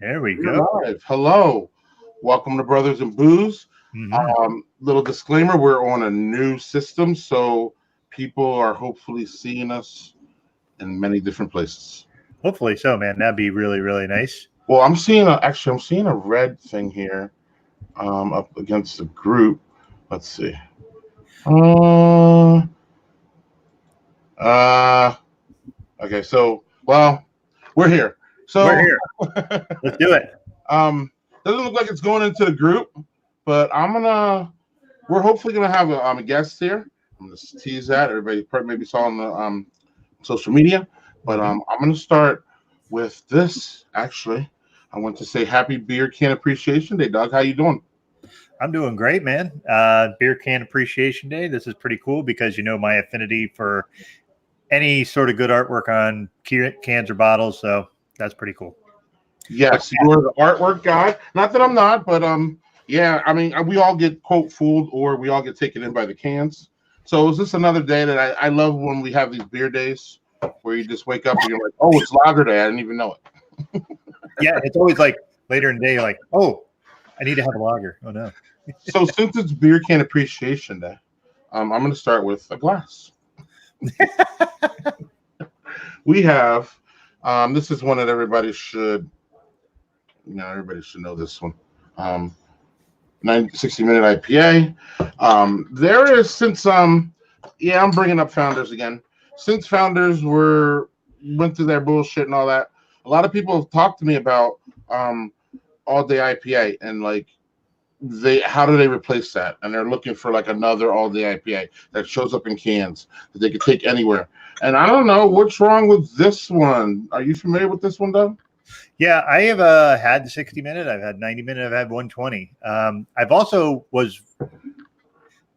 There we go. Live. Hello. Welcome to Brothers and Booze. Little disclaimer, we're on a new system, so people are hopefully seeing us in many different places. Hopefully so, man. That'd be really, really nice. Well, I'm seeing a red thing here up against the group. Let's see. Okay, so we're here. We're here. Let's do it. Doesn't look like it's going into the group, but we're hopefully gonna have a guest here. I'm gonna tease that. Everybody maybe saw on the social media, but I'm gonna start with this. Actually, I want to say Happy Beer Can Appreciation Day, Doug. How you doing? I'm doing great, man. Beer Can Appreciation Day. This is pretty cool because you know my affinity for any sort of good artwork on cans or bottles, so that's pretty cool. Yes, you're the artwork guy. Not that I'm not, but yeah. I mean, we all get quote fooled, or we all get taken in by the cans. So is this another day that I love when we have these beer days where you just wake up and you're like, oh, it's lager day. I didn't even know it. Yeah, it's always like later in the day, you're like, oh, I need to have a lager. Oh no. So since it's Beer Can Appreciation Day, I'm going to start with a glass. We have this is one that everybody should know this one. 60-minute IPA. There is I'm bringing up Founders again. Since Founders went through their bullshit and all that, a lot of people have talked to me about all day IPA and like how do they replace that? And they're looking for like another all day IPA that shows up in cans that they could take anywhere. And I don't know what's wrong with this one. Are you familiar with this one, Doug? Yeah, I have had the 60-minute. I've had 90-minute. I've had 120. I've also was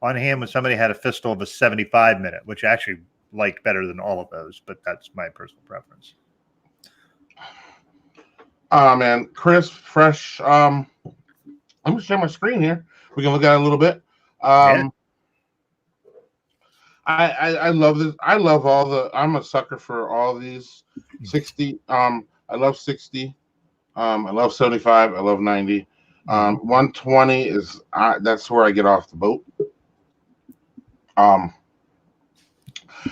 on hand when somebody had a Fistal of a 75-minute, which I actually liked better than all of those, but that's my personal preference. Man, crisp, fresh. I'm gonna share my screen here. We can look at it a little bit. I love this. I love I'm a sucker for all these 60. I love 60. I love 75. I love 90. 120 is that's where I get off the boat.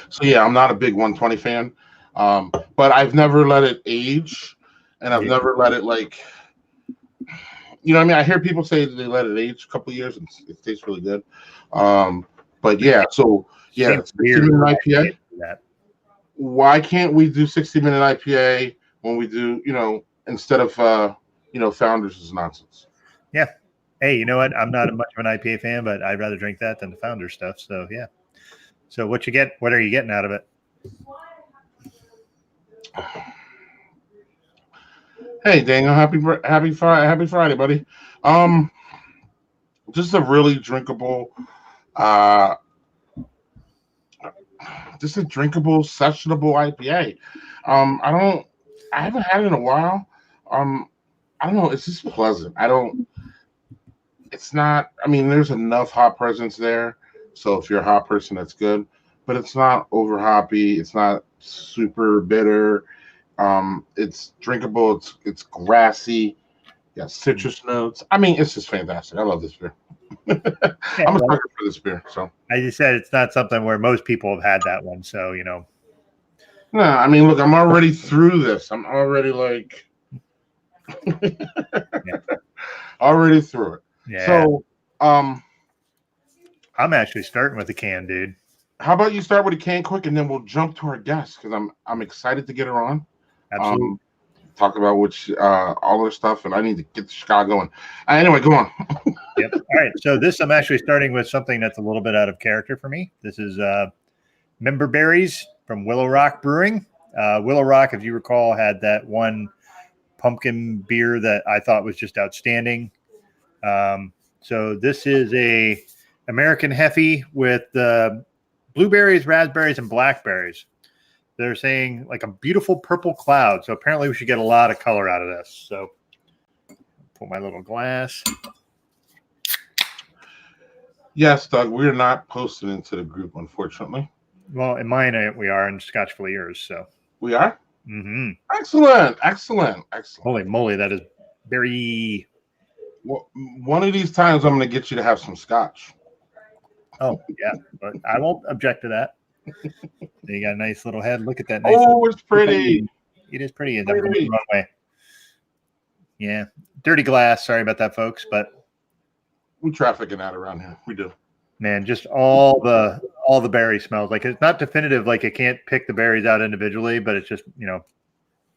So yeah, I'm not a big 120 fan. But I've never let it age, and I've never let it like. You know what I mean? I hear people say that they let it age a couple of years and it tastes really good. But yeah, so yeah, 60-minute IPA. Why can't we do 60-minute IPA when we do, instead of, Founders is nonsense? Yeah. Hey, you know what? I'm not much of an IPA fan, but I'd rather drink that than the Founders stuff. So yeah. So what are you getting out of it? Hey Daniel, happy Friday, buddy. Just a really drinkable, sessionable IPA. I haven't had it in a while. I don't know. It's just pleasant. It's not. I mean, there's enough hop presence there. So if you're a hop person, that's good. But it's not over hoppy. It's not super bitter. It's drinkable. It's grassy. Yeah, citrus notes. I mean, it's just fantastic. I love this beer. I'm a sucker for this beer. So I just said it's not something where most people have had that one. So No, I mean, look, I'm already through this. I'm already like, already through it. Yeah. So, I'm actually starting with the can, dude. How about you start with a can quick, and then we'll jump to our guest because I'm excited to get her on. Absolutely. Talk about all her stuff, and I need to get the Chicago going. Anyway, go on. Yep. All right. So I'm actually starting with something that's a little bit out of character for me. This is Member Berries from Willow Rock Brewing. Willow Rock, if you recall, had that one pumpkin beer that I thought was just outstanding. So this is a American Heffy with blueberries, raspberries, and blackberries. They're saying like a beautiful purple cloud. So apparently we should get a lot of color out of this. So pull my little glass. Yes, Doug, we're not posting into the group, unfortunately. Well, in mine, we are, and Scotch for yours. So we are? Mm-hmm. Excellent, excellent, excellent. Holy moly, that is very. Well, one of these times I'm going to get you to have some scotch. Oh yeah, but I won't object to that. You got a nice little head. Look at that. Nice Oh, it's pretty. It is pretty. Pretty. I'm going the wrong way. Yeah, dirty glass. Sorry about that, folks. But We trafficking out around here. We do. man, just all the berry smells. Like it's not definitive. Like it can't pick the berries out individually, but it's just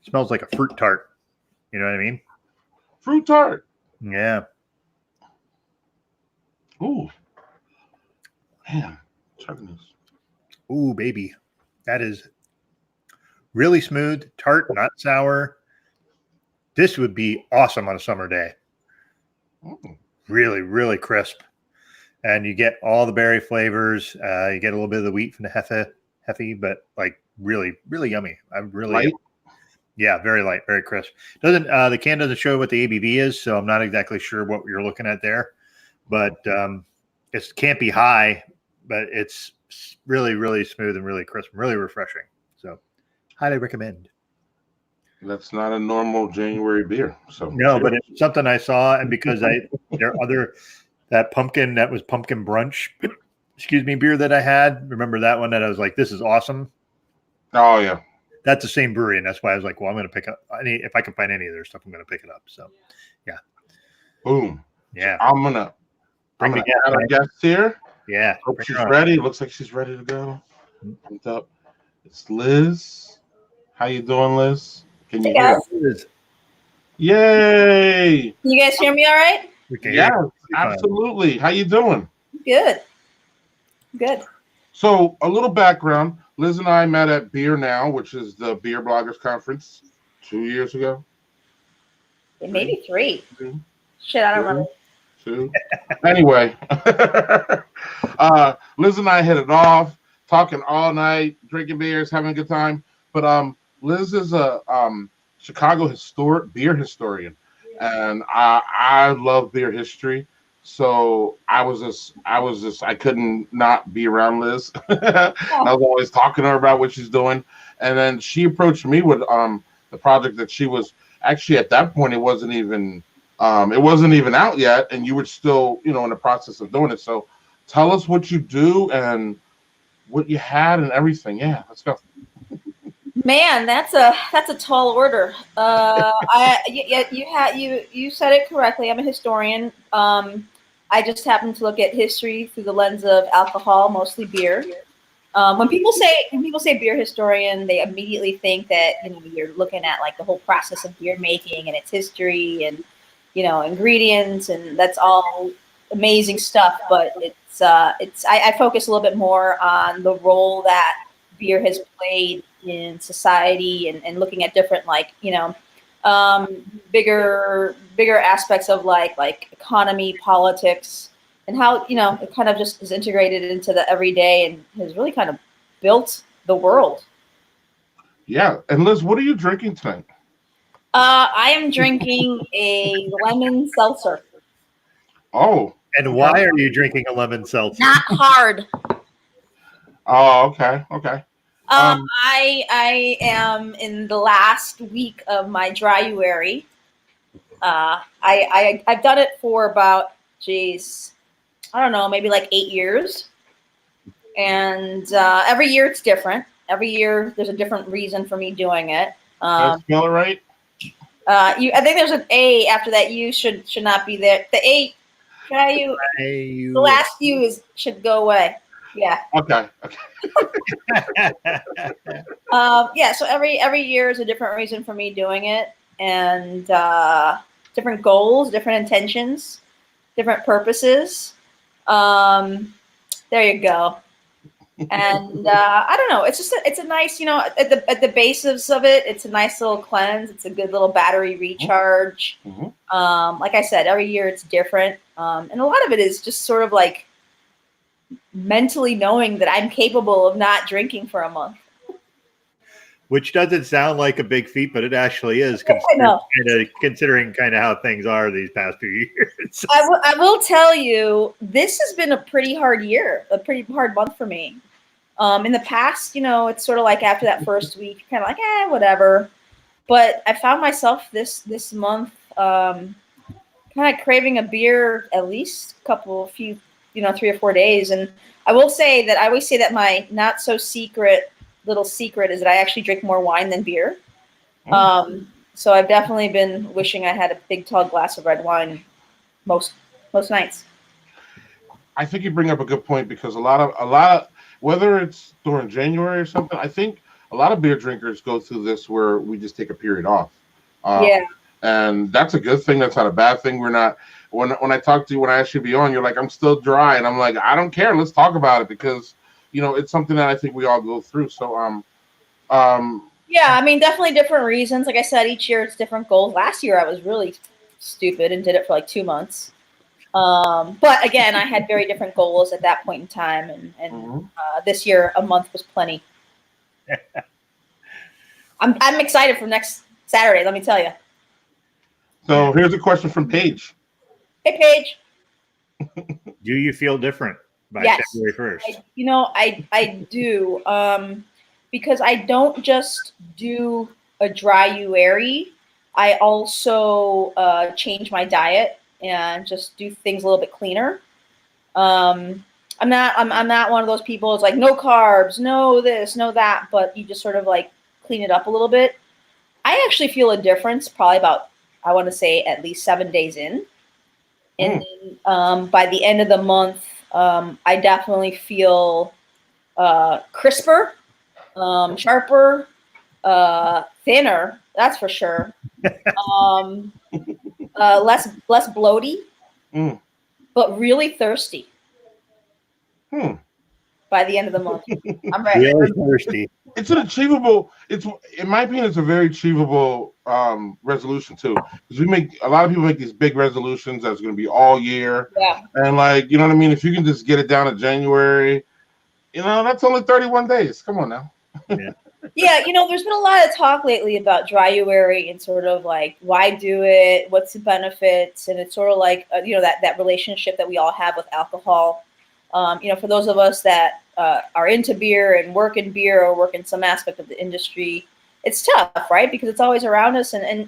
smells like a fruit tart. You know what I mean? Fruit tart. Yeah. Ooh, man, checking this. Ooh, baby, that is really smooth, tart, not sour. This would be awesome on a summer day. Really, really crisp. And you get all the berry flavors. You get a little bit of the wheat from the hefe, but like really, really yummy. I'm really, light? Yeah, very light, very crisp. Doesn't the can doesn't show what the ABV is, so I'm not exactly sure what you're looking at there. But it can't be high, but it's really, really smooth and really crisp, and really refreshing. So, highly recommend. That's not a normal January beer. So No, but it's something I saw, and because there are other that pumpkin brunch, excuse me, beer that I had. Remember that one that I was like, this is awesome. Oh yeah, that's the same brewery, and that's why I was like, well, I'm going to pick up if I can find any of their stuff, I'm going to pick it up. So, yeah, boom, yeah. So I'm gonna add our guest here. Yeah, hope she's ready. Looks like she's ready to go. Pumped up. It's Liz. How you doing, Liz? Can you hear us? Yay! Can you guys hear me all right? Yeah, absolutely. How you doing? Good. So a little background. Liz and I met at Beer Now, which is the beer bloggers conference 2 years ago. Maybe 3. Shit, I don't remember. 2. Anyway, Liz and I hit it off, talking all night, drinking beers, having a good time. But Liz is a Chicago beer historian, and I love beer history. So I couldn't not be around Liz. I was always talking to her about what she's doing, and then she approached me with the project that she was actually at that point it wasn't even out yet, and you were still in the process of doing it. So tell us what you do and what you had and everything. Yeah, let's go. Man, that's a tall order. You said it correctly. I'm a historian. I just happen to look at history through the lens of alcohol, mostly beer. When people say beer historian, they immediately think that you're looking at like the whole process of beer making and its history and ingredients, and that's all amazing stuff. But I focus a little bit more on the role that beer has played in society and looking at different bigger aspects of like economy, politics, and how it kind of just is integrated into the everyday and has really kind of built the world. Yeah, and Liz, what are you drinking tonight? I am drinking a lemon seltzer. Oh, and why are you drinking a lemon seltzer? Not hard. Oh, okay. I am in the last week of my dryuary. I've done it for about, I don't know, maybe like 8 years. And every year it's different. Every year there's a different reason for me doing it. Did I spell it right? I think there's an A after that U should not be there. The A, the last U should go away. Yeah. Okay. Yeah. So every year is a different reason for me doing it, and different goals, different intentions, different purposes. There you go. And I don't know. It's a nice, at the basis of it, it's a nice little cleanse. It's a good little battery recharge. Mm-hmm. Like I said, every year it's different, and a lot of it is just sort of like mentally knowing that I'm capable of not drinking for a month. Which doesn't sound like a big feat, but it actually is, considering kind of how things are these past few years. I will tell you, this has been a pretty hard year, a pretty hard month for me. In the past, it's sort of like after that first week, kind of like, whatever. But I found myself this month kind of craving a beer at least few, 3 or 4 days. And I will say that I always say that my not so little secret is that I actually drink more wine than beer. So I've definitely been wishing I had a big tall glass of red wine most nights. I think you bring up a good point because a lot of whether it's during January or something, I think a lot of beer drinkers go through this where we just take a period off. And that's a good thing. That's not a bad thing. We're not. When I talk to you, when I ask you to be on, you're like, I'm still dry, and I'm like, I don't care. Let's talk about it because it's something that I think we all go through. So yeah, I mean, definitely different reasons. Like I said, each year it's different goals. Last year I was really stupid and did it for like 2 months. But again, I had very different goals at that point in time, and this year a month was plenty. I'm excited for next Saturday. Let me tell you. So here's a question from Paige. Hey, Paige. Do you feel different by February 1st? I do. Because I don't just do a dry-uary. I also change my diet and just do things a little bit cleaner. I'm not one of those people. It's like no carbs, no this, no that, but you just sort of like clean it up a little bit. I actually feel a difference probably about, I want to say, at least 7 days in. And by the end of the month, I definitely feel crisper, sharper, thinner. That's for sure. Less bloaty, but really thirsty. By the end of the month, I'm ready. Really thirsty. It's an achievable. In my opinion, it's a very achievable resolution too. Because a lot of people make these big resolutions that's going to be all year. Yeah. And like, you know what I mean? If you can just get it down to January, that's only 31 days. Come on now. Yeah. Yeah, there's been a lot of talk lately about dry-uary and sort of like why do it, what's the benefits, and it's sort of like that relationship that we all have with alcohol. For those of us that are into beer and work in beer or work in some aspect of the industry, it's tough, right? Because it's always around us, and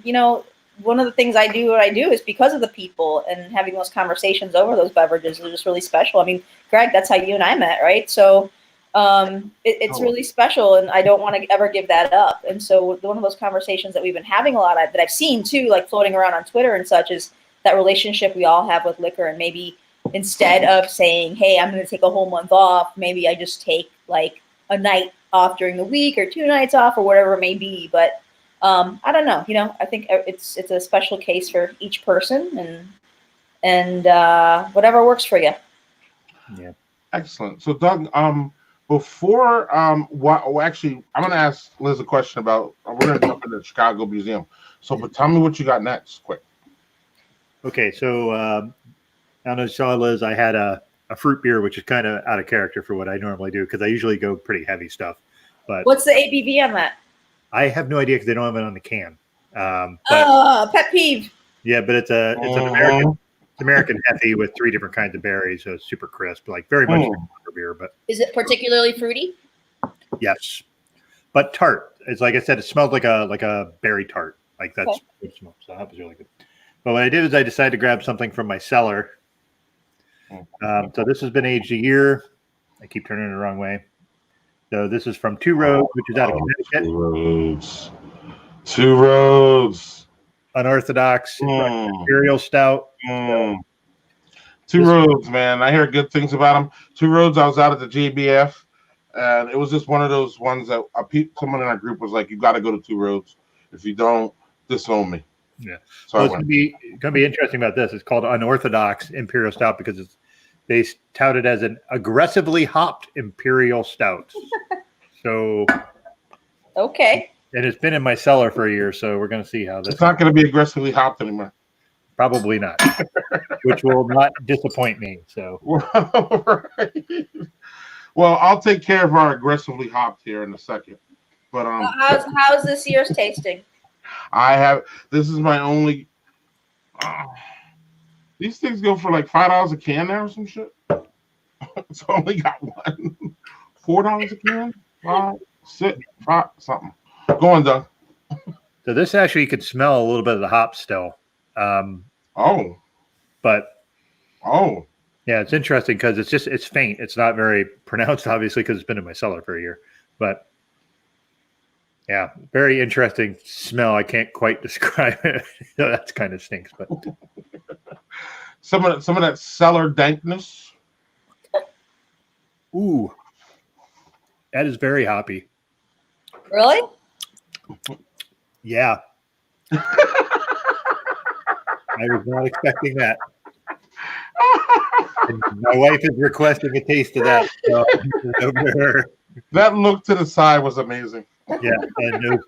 one of the things I do is because of the people and having those conversations over those beverages are just really special. I mean, Greg, that's how you and I met, right? So. It's really special, and I don't want to ever give that up. And so one of those conversations that we've been having a lot of, that I've seen too, like floating around on Twitter and such, is that relationship we all have with liquor. And maybe instead of saying, hey, I'm going to take a whole month off, maybe I just take like a night off during the week or 2 nights off or whatever it may be. But I don't know. I think it's a special case for each person, and whatever works for you. Yeah. Excellent. So Doug, before actually, I'm going to ask Liz a question about. We're going to jump into the Chicago Museum. But tell me what you got next, quick. Okay, so I don't know, if you saw, Liz, I had a fruit beer, which is kind of out of character for what I normally do because I usually go pretty heavy stuff. But what's the ABV on that? I have no idea because they don't have it on the can. Pet peeve. Yeah, but it's an American Heffy with 3 different kinds of berries, so it's super crisp, like very much like beer. But is it particularly fruity? Yes, but tart. It's like I said, it smells like a berry tart. Like that's what it smells. So that was really good. But what I did is I decided to grab something from my cellar. So this has been aged a year. I keep turning it the wrong way. So this is from Two Roads, which is out of Connecticut. Two Roads. Unorthodox Imperial Stout. Two Roads, man. I hear good things about them. Two Roads, I was out at the JBF, and it was just one of those ones that someone in our group was like, you got to go to Two Roads. If you don't, disown me. Yeah. So it's going to be interesting about this. It's called Unorthodox Imperial Stout because they tout it as an aggressively hopped Imperial Stout. So. Okay. And it's been in my cellar for a year, so we're going to see how this. It's not going to be aggressively hopped anymore. Probably not, which will not disappoint me. So, right. Well, I'll take care of our aggressively hopped here in a second. But how's this year's tasting? This is my only. These things go for like $5 a can now or some shit. It's only got one. $4 a can. 5, 6, 5, something. Go on, Doug. So this actually, you could smell a little bit of the hop still. Oh, But oh, yeah, it's interesting because it's faint. It's not very pronounced, obviously, because it's been in my cellar for a year. But yeah, very interesting smell. I can't quite describe it. That kind of stinks, but some of that cellar dankness. ooh, that is very hoppy. Really? Yeah, I was not expecting that. And my wife is requesting a taste of that. So over to her. That look to the side was amazing. Yeah, and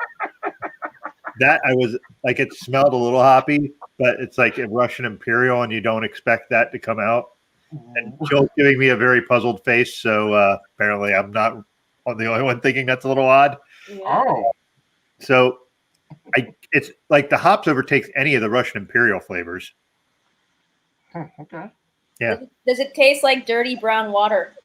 that I was like, it smelled a little hoppy, but it's like a Russian Imperial, and you don't expect that to come out. And Jill's giving me a very puzzled face, so apparently I'm not the only one thinking that's a little odd. Yeah. Oh, So it's like the hops overtakes any of the Russian Imperial flavors. okay. Yeah. Does it taste like dirty brown water?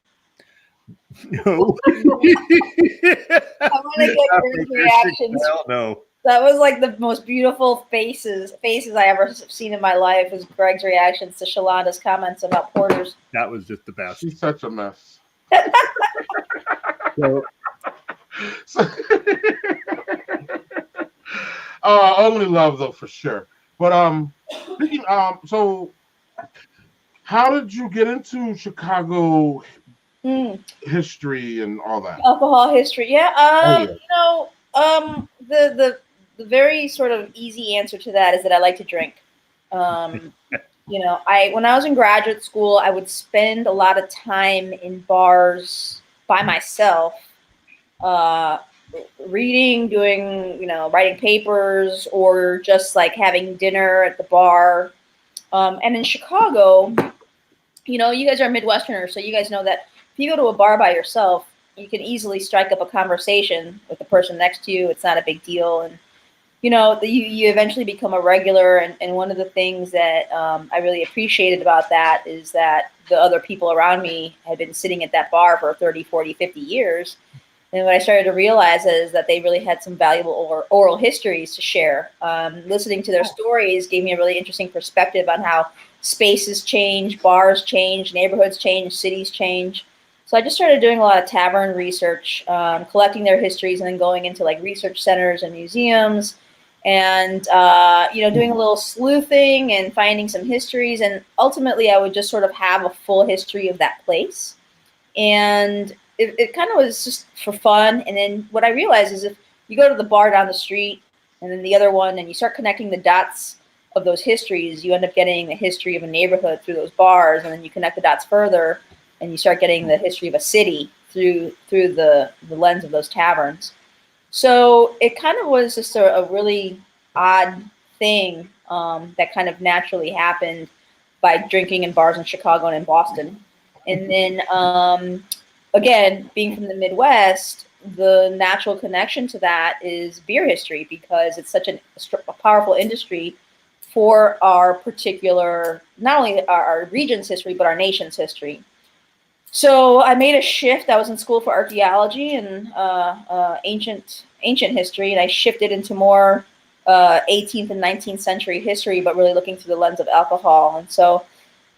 No. I want to get Greg's reactions. Hell no. That was like the most beautiful faces I ever seen in my life. Was Greg's reactions to Shalanda's comments about porters. That was just the best. She's such a mess. So, Only love though, for sure. But so how did you get into Chicago history and all that? Alcohol history, yeah. Yeah. You know, the very sort of easy answer to that is that I like to drink. You know, when I was in graduate school, I would spend a lot of time in bars by myself, reading, doing, you know, writing papers, or just like having dinner at the bar. And in Chicago, you know, you guys are Midwesterners, so you guys know that if you go to a bar by yourself, you can easily strike up a conversation with the person next to you. It's not a big deal. And, you know, you eventually become a regular. And one of the things that I really appreciated about that is that the other people around me had been sitting at that bar for 30, 40, 50 years. And what I started to realize is that they really had some valuable oral histories to share. Listening to their stories gave me a really interesting perspective on how spaces change, bars change, neighborhoods change, cities change. So I just started doing a lot of tavern research, collecting their histories, and then going into like research centers and museums, and you know, doing a little sleuthing and finding some histories. And ultimately, I would just sort of have a full history of that place. And it kind of was just for fun. And then what I realized is if you go to the bar down the street and then the other one, and you start connecting the dots of those histories, you end up getting the history of a neighborhood through those bars, and then you connect the dots further, and you start getting the history of a city through the lens of those taverns. So it kind of was just a really odd thing that kind of naturally happened by drinking in bars in Chicago and in Boston. And then, again, being from the Midwest, the natural connection to that is beer history, because it's such a powerful industry for our particular, not only our region's history, but our nation's history. So I made a shift. I was in school for archaeology and ancient history, and I shifted into more 18th and 19th century history, but really looking through the lens of alcohol. And so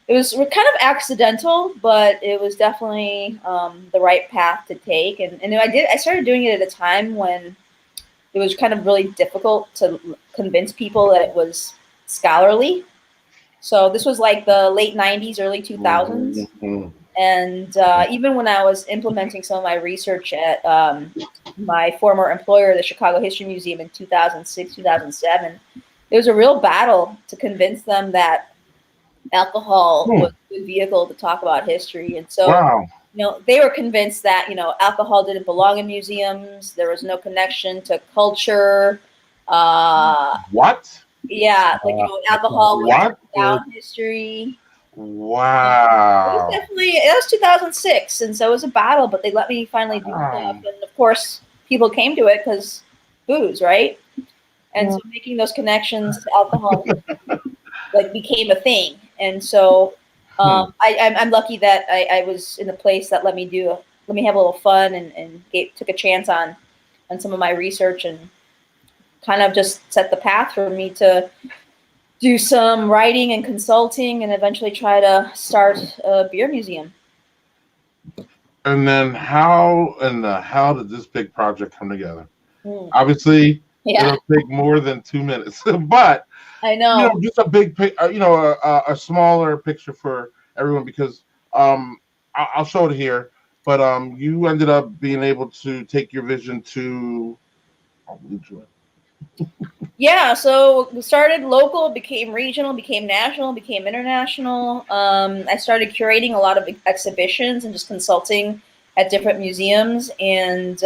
it was kind of accidental, but it was definitely the right path to take. And I started doing it at a time when it was kind of really difficult to convince people that it was scholarly. So this was like the late 90s, early 2000s. Mm-hmm. And even when I was implementing some of my research at my former employer, the Chicago History Museum, in 2006, 2007, it was a real battle to convince them that alcohol was a good vehicle to talk about history. And so, you know, they were convinced that, you know, alcohol didn't belong in museums. There was no connection to culture. What? Yeah, like, you know, alcohol was down history. Wow. It was 2006, and so it was a battle, but they let me finally do stuff. And of course, people came to it because booze, right? And so making those connections to alcohol like became a thing. And so I'm lucky that I was in a place that let me do let me have a little fun, and took a chance on some of my research, and kind of just set the path for me to do some writing and consulting, and eventually try to start a beer museum. And then how did this big project come together? Obviously, Yeah, it'll take more than 2 minutes, but I know. just a big, a smaller picture for everyone, because I'll show it here. But you ended up being able to take your vision to. Yeah, so we started local, became regional, became national, became international. I started curating a lot of exhibitions and just consulting at different museums. And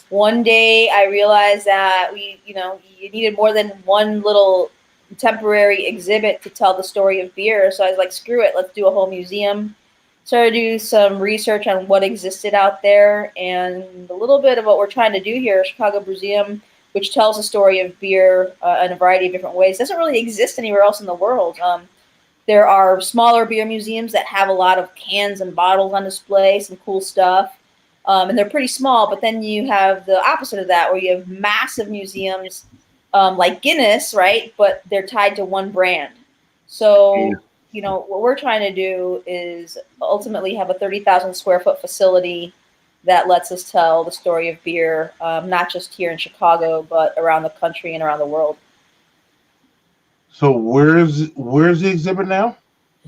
one day I realized that you needed more than one little temporary exhibit to tell the story of beer. So I was like, screw it, let's do a whole museum. Started to do some research on what existed out there, and a little bit of what we're trying to do here at Chicago Museum, which tells the story of beer in a variety of different ways. It doesn't really exist anywhere else in the world. There are smaller beer museums that have a lot of cans and bottles on display, some cool stuff, and they're pretty small. But then you have the opposite of that, where you have massive museums like Guinness, right? But they're tied to one brand. So, what we're trying to do is ultimately have a 30,000 square foot facility that lets us tell the story of beer, not just here in Chicago, but around the country and around the world. So where's the exhibit now?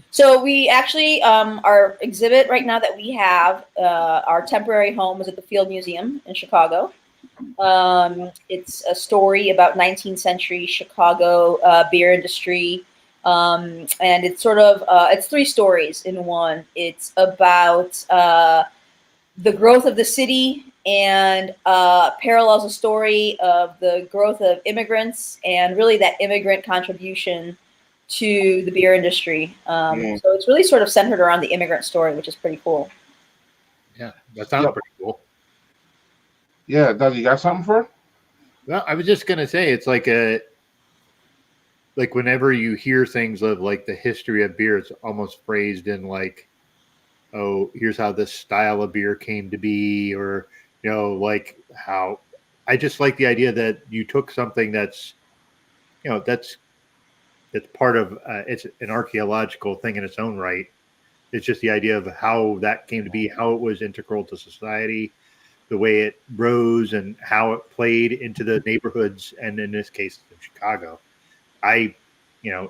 So we actually, our exhibit right now that we have, our temporary home is at the Field Museum in Chicago. It's a story about 19th century Chicago beer industry. And it's sort of, it's three stories in one. It's about the growth of the city, and parallels a story of the growth of immigrants and really that immigrant contribution to the beer industry. So it's really sort of centered around the immigrant story, which is pretty cool. Yeah, that sounds pretty cool. Yeah, Doug, you got something for it? Well, I was just gonna say, it's like whenever you hear things of like the history of beer, it's almost phrased in like, oh, here's how this style of beer came to be, or like how. I just like the idea that you took something that's part of it's an archaeological thing in its own right. It's just the idea of how that came to be, how it was integral to society, the way it rose, and how it played into the neighborhoods, and in this case, in Chicago.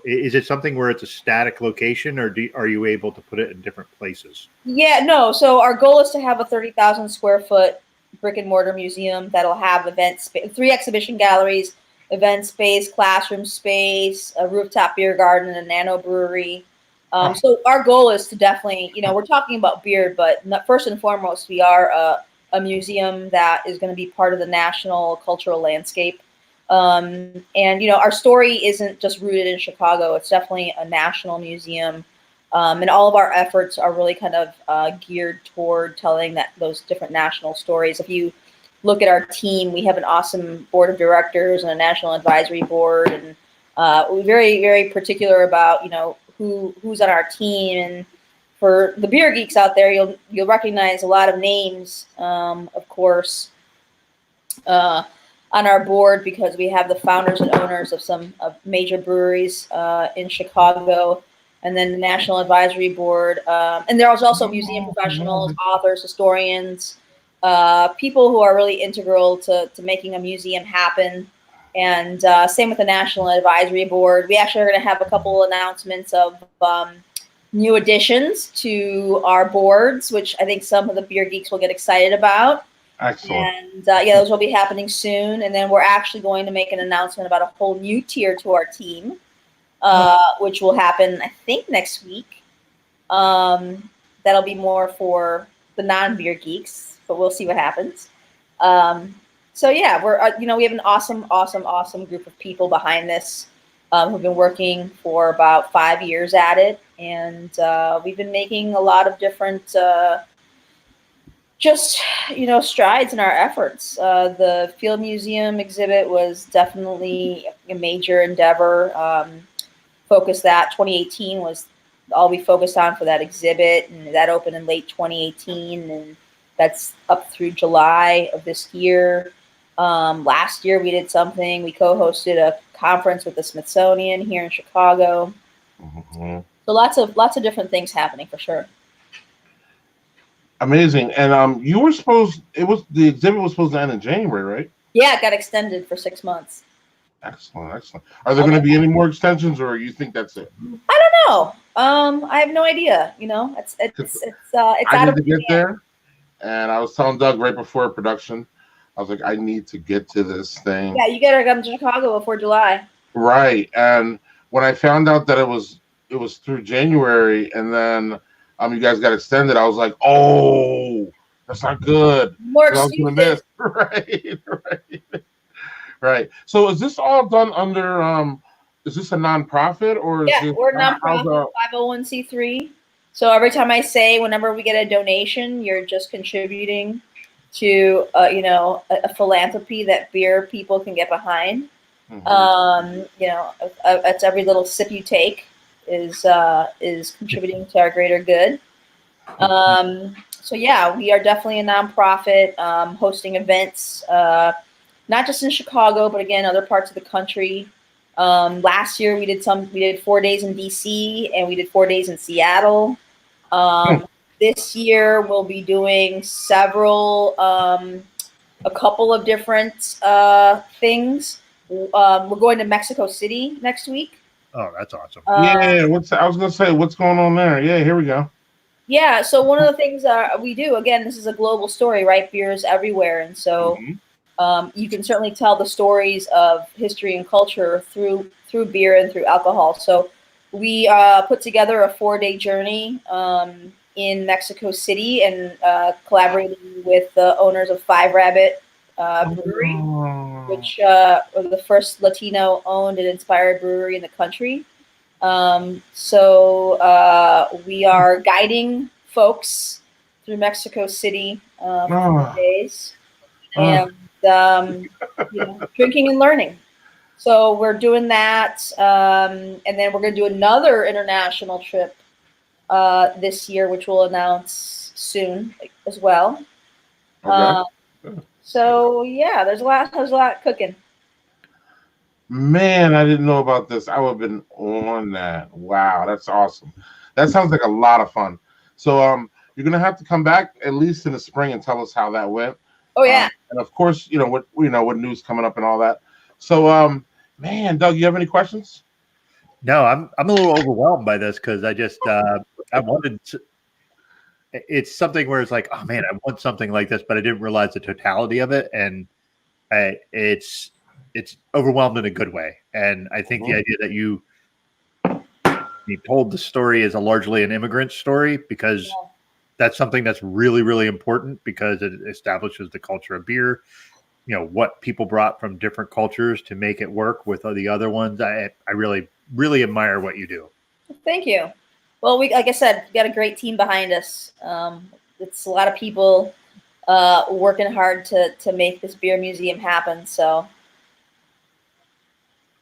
Is it something where it's a static location, or are you able to put it in different places? Yeah, no. So our goal is to have a 30,000 square foot brick and mortar museum that'll have events, 3 exhibition galleries, event space, classroom space, a rooftop beer garden, and a nano brewery. So our goal is to definitely, we're talking about beer, but first and foremost, we are a museum that is going to be part of the national cultural landscape. And our story isn't just rooted in Chicago. It's definitely a national museum. And all of our efforts are really kind of geared toward telling those different national stories. If you look at our team, we have an awesome board of directors and a national advisory board, and we're very, very particular about who's on our team. And for the beer geeks out there, you'll recognize a lot of names, of course, on our board, because we have the founders and owners of some major breweries in Chicago, and then the National Advisory Board. And there's also museum professionals, authors, historians, people who are really integral to making a museum happen. And same with the National Advisory Board. We actually are going to have a couple announcements of new additions to our boards, which I think some of the beer geeks will get excited about. Excellent. And those will be happening soon. And then we're actually going to make an announcement about a whole new tier to our team, which will happen, I think, next week. That'll be more for the non-beer geeks, but we'll see what happens. So yeah, we have an awesome group of people behind this who've been working for about 5 years at it, and we've been making a lot of different strides in our efforts. The Field Museum exhibit was definitely a major endeavor. 2018 was all we focused on for that exhibit, and that opened in late 2018. And That's up through July of this year. Last year we did something. We co-hosted a conference with the Smithsonian here in Chicago. Mm-hmm. So lots of different things happening for sure. Amazing. And you were supposed the exhibit was supposed to end in January, right? Yeah, it got extended for 6 months. Excellent. Are there going to be any more extensions, or you think that's it? I don't know. I have no idea. You know, it's I out need of to get there, and I was telling Doug right before production, I was like, I need to get to this thing. Yeah, you gotta come to Chicago before July. Right. And when I found out that it was through January, and then you guys got extended, I was like, oh, that's not good. More I was doing this. Right. So is this all done under is this a nonprofit or is we're a nonprofit 501c3. So every time I say whenever we get a donation, you're just contributing to a philanthropy that beer people can get behind. Mm-hmm. It's every little sip you take is contributing to our greater good. So yeah, we are definitely a nonprofit, hosting events, not just in Chicago, but again, other parts of the country. Last year we did 4 days in DC and we did 4 days in Seattle. This year we'll be doing a couple of different things. We're going to Mexico City next week. Oh, that's awesome. I was going to say, what's going on there? Yeah, here we go. Yeah, so one of the things we do, again, this is a global story, right? Beer is everywhere. And so you can certainly tell the stories of history and culture through beer and through alcohol. So we put together a 4-day journey in Mexico City and collaborated with the owners of Five Rabbit Brewery, which was the first Latino-owned and inspired brewery in the country. So we are guiding folks through Mexico City for 4 days and drinking and learning. So we're doing that, and then we're going to do another international trip this year, which we'll announce soon as well. Okay. So yeah, there's a lot cooking. Man, I didn't know about this. I would have been on that. Wow, that's awesome. That sounds like a lot of fun. So you're gonna have to come back at least in the spring and tell us how that went. Oh yeah. And of course, what news coming up and all that. So man, Doug, you have any questions? No, I'm a little overwhelmed by this because I just I wanted to, it's something where it's like, oh man, I want something like this, but I didn't realize the totality of it, and it's overwhelmed in a good way. And I think the idea that you told the story is largely an immigrant story, because that's something that's really, really important, because it establishes the culture of beer, what people brought from different cultures to make it work with the other ones. I really, really admire what you do. Thank you. Well, like I said, we got a great team behind us. It's a lot of people working hard to make this beer museum happen. So,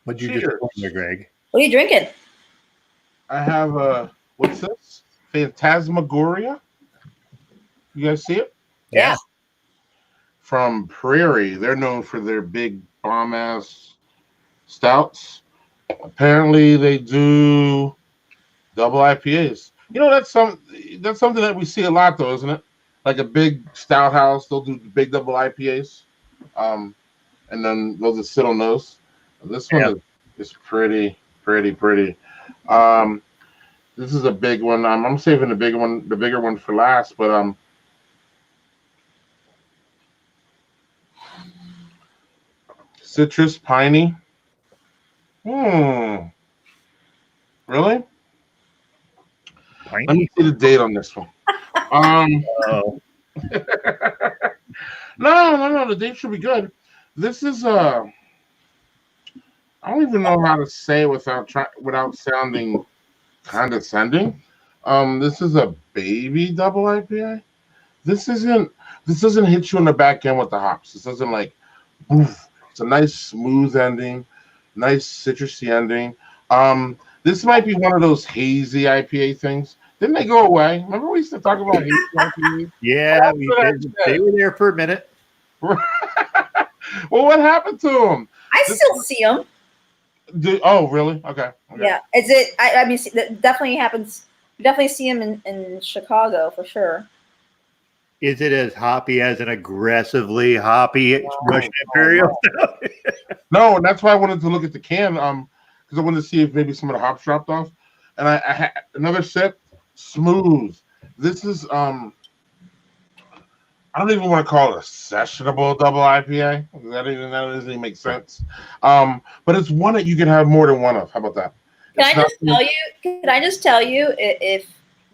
what'd you just pour there, Greg? What are you drinking? I have what's this? Phantasmagoria. You guys see it? Yeah. From Prairie. They're known for their big bomb ass stouts. Apparently, they do double IPAs. That's something that we see a lot, though, isn't it? Like a big stout house, they'll do big double IPAs, and then they'll just sit on those. This one is pretty. This is a big one. I'm saving the bigger one for last, but citrus, piney. Really? Piney? Let me see the date on this one. No, the date should be good. This is I don't even know how to say it without sounding condescending. This is a baby double IPA. This doesn't hit you in the back end with the hops. This doesn't like oof. It's a nice smooth ending, nice citrusy ending. This might be one of those hazy IPA things. Didn't they go away? Remember we used to talk about hate? Yeah, they were there for a minute. Well, what happened to them? I still see them. Oh, really? Okay. Yeah. Is it? I mean, that definitely happens. You definitely see them in Chicago for sure. Is it as hoppy as an aggressively hoppy Russian Imperial? No, and that's why I wanted to look at the can, because I wanted to see if maybe some of the hops dropped off. And I had another sip, smooth. This is I don't even want to call it a sessionable double IPA. That doesn't even make sense. But it's one that you can have more than one of. How about that? Can I just tell you if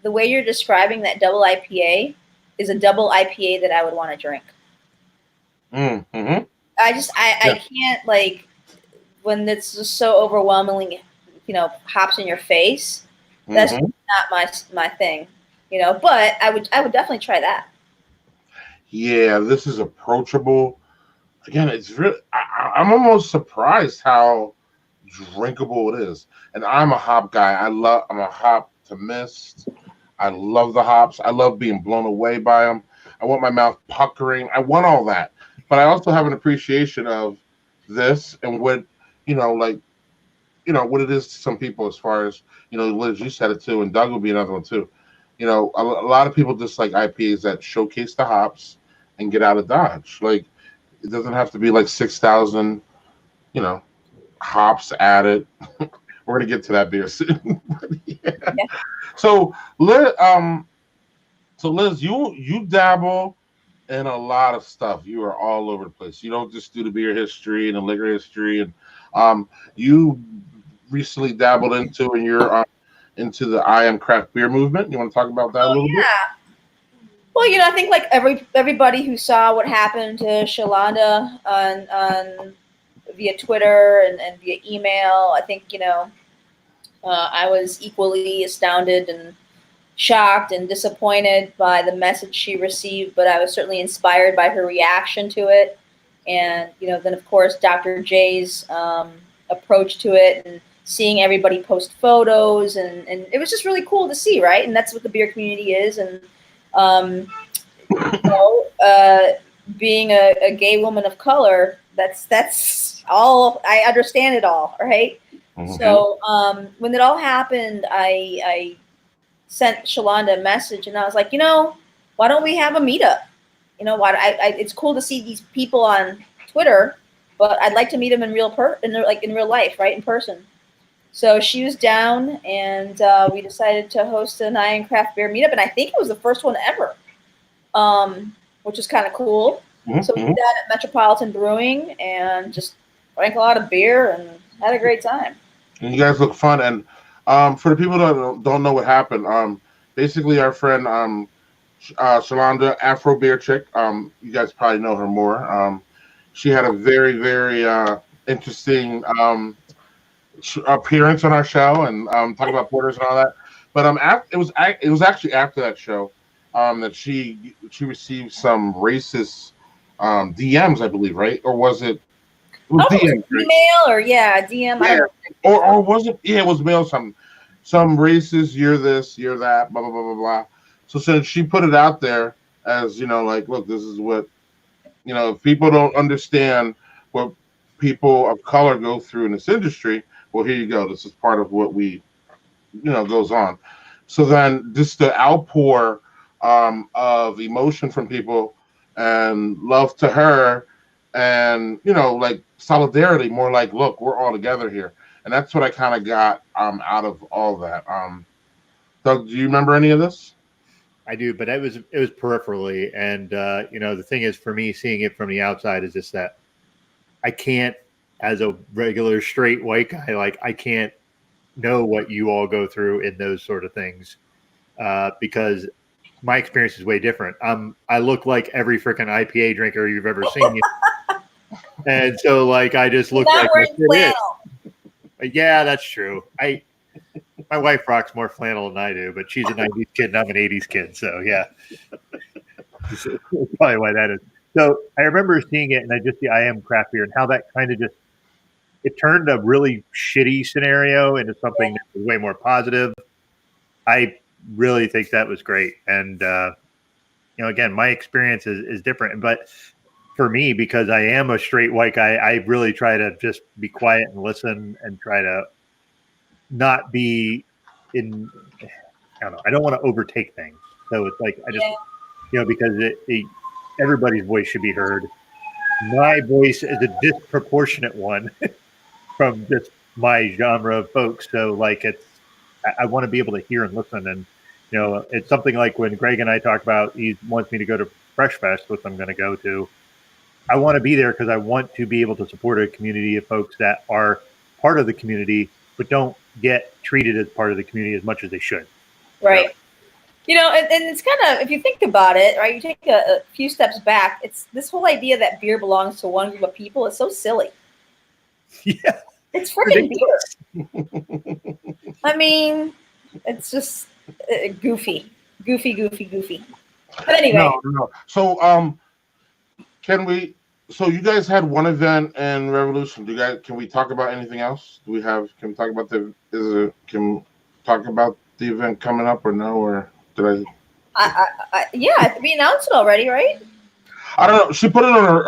the way you're describing that double IPA is a double IPA that I would want to drink. Mm-hmm. I can't, like, when it's just so overwhelmingly, hops in your face. That's not my thing, But I would definitely try that. Yeah, this is approachable. Again, it's really. I'm almost surprised how drinkable it is. And I'm a hop guy. I'm a hop to mist. I love the hops. I love being blown away by them. I want my mouth puckering. I want all that. But I also have an appreciation of this and what, what it is to some people as far as, Liz, you said it too, and Doug will be another one too. A lot of people just like IPAs that showcase the hops and get out of Dodge. Like, it doesn't have to be like 6,000, hops added. We're going to get to that beer soon. Yeah. So Liz, you dabble in a lot of stuff. You are all over the place. You don't just do the beer history and the liquor history, and you recently dabbled into, and you're into the I Am Craft Beer movement. You want to talk about that a little bit? Well, I think like everybody who saw what happened to Shalonda on via Twitter and via email, I think I was equally astounded and shocked and disappointed by the message she received, but I was certainly inspired by her reaction to it. And, then of course, Dr. J's approach to it and seeing everybody post photos and it was just really cool to see. Right. And that's what the beer community is. And, being a gay woman of color, that's all. I understand it all. Right. Mm-hmm. So when it all happened, I sent Shalonda a message and I was like, why don't we have a meetup? It's cool to see these people on Twitter, but I'd like to meet them in real life, right, in person. So she was down, and we decided to host an I Am Craft Beer meetup, and I think it was the first one ever, which is kind of cool. Mm-hmm. So we did that at Metropolitan Brewing and just drank a lot of beer and had a great time. And you guys look fun. And for the people that don't know what happened, basically our friend Shalonda, Afro Beer Chick, you guys probably know her more. She had a very, very interesting appearance on our show and talking about porters and all that. But it was actually after that show that she received some racist DMs, I believe, right? Or was it? It was DM, right? Email or DM. Yeah. Or was it? Yeah, it was mail. Some racist. You're this. You're that. Blah blah blah blah blah. So since she put it out there as like, look, this is what if people don't understand what people of color go through in this industry, well, here you go. This is part of what we goes on. So then just the outpour of emotion from people and love to her and like solidarity, more like, look, we're all together here. And that's what I kind of got out of all that. Doug, do you remember any of this? I do, but it was peripherally, and the thing is, for me, seeing it from the outside is just that I can't, as a regular straight white guy, like I can't know what you all go through in those sort of things because my experience is way different. I look like every freaking IPA drinker you've ever seen, and so like I just look like yeah, that's true. My wife rocks more flannel than I do, but she's a 90s kid and I'm an 80s kid. So, yeah. That's probably why that is. So, I remember seeing it and the I Am Craft Beer and how that kind of it turned a really shitty scenario into something that was way more positive. I really think that was great. And again, my experience is different, but for me, because I am a straight white guy, I really try to just be quiet and listen and try to not be in. I don't know. I don't want to overtake things, so it's like I just because everybody's voice should be heard. My voice is a disproportionate one from just my genre of folks. So like I want to be able to hear and listen. And, it's something like when Greg and I talk about, he wants me to go to Fresh Fest, which I'm going to go to. I want to be there because I want to be able to support a community of folks that are part of the community, but don't get treated as part of the community as much as they should. Right. And it's kind of, if you think about it, right, you take a few steps back, it's this whole idea that beer belongs to one group of people is so silly. Yeah. It's freaking beer. I mean, it's just goofy. But anyway. No. So, so you guys had one event in Revolution. Can we talk about anything else? Can we talk about the event coming up or no, or did we announced it already, right? I don't know. She put it on her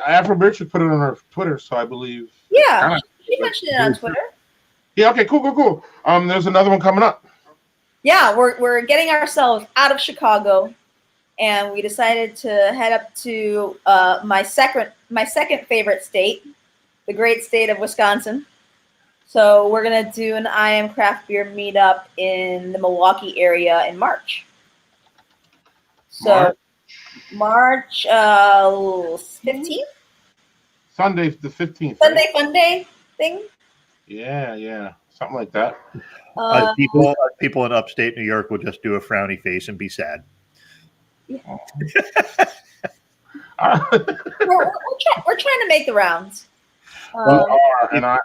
Afro Beard, she put it on her Twitter, so I believe. Yeah, she mentioned it on Twitter. Yeah, okay, cool. There's another one coming up. Yeah, we're getting ourselves out of Chicago, and we decided to head up to my second favorite state, the great state of Wisconsin. So we're gonna do an I Am Craft Beer meetup in the Milwaukee area in March. So March 15th? Sunday the 15th. Sunday fun day thing? Yeah. Something like that. People in upstate New York will just do a frowny face and be sad. Yeah. we're trying to make the rounds. And I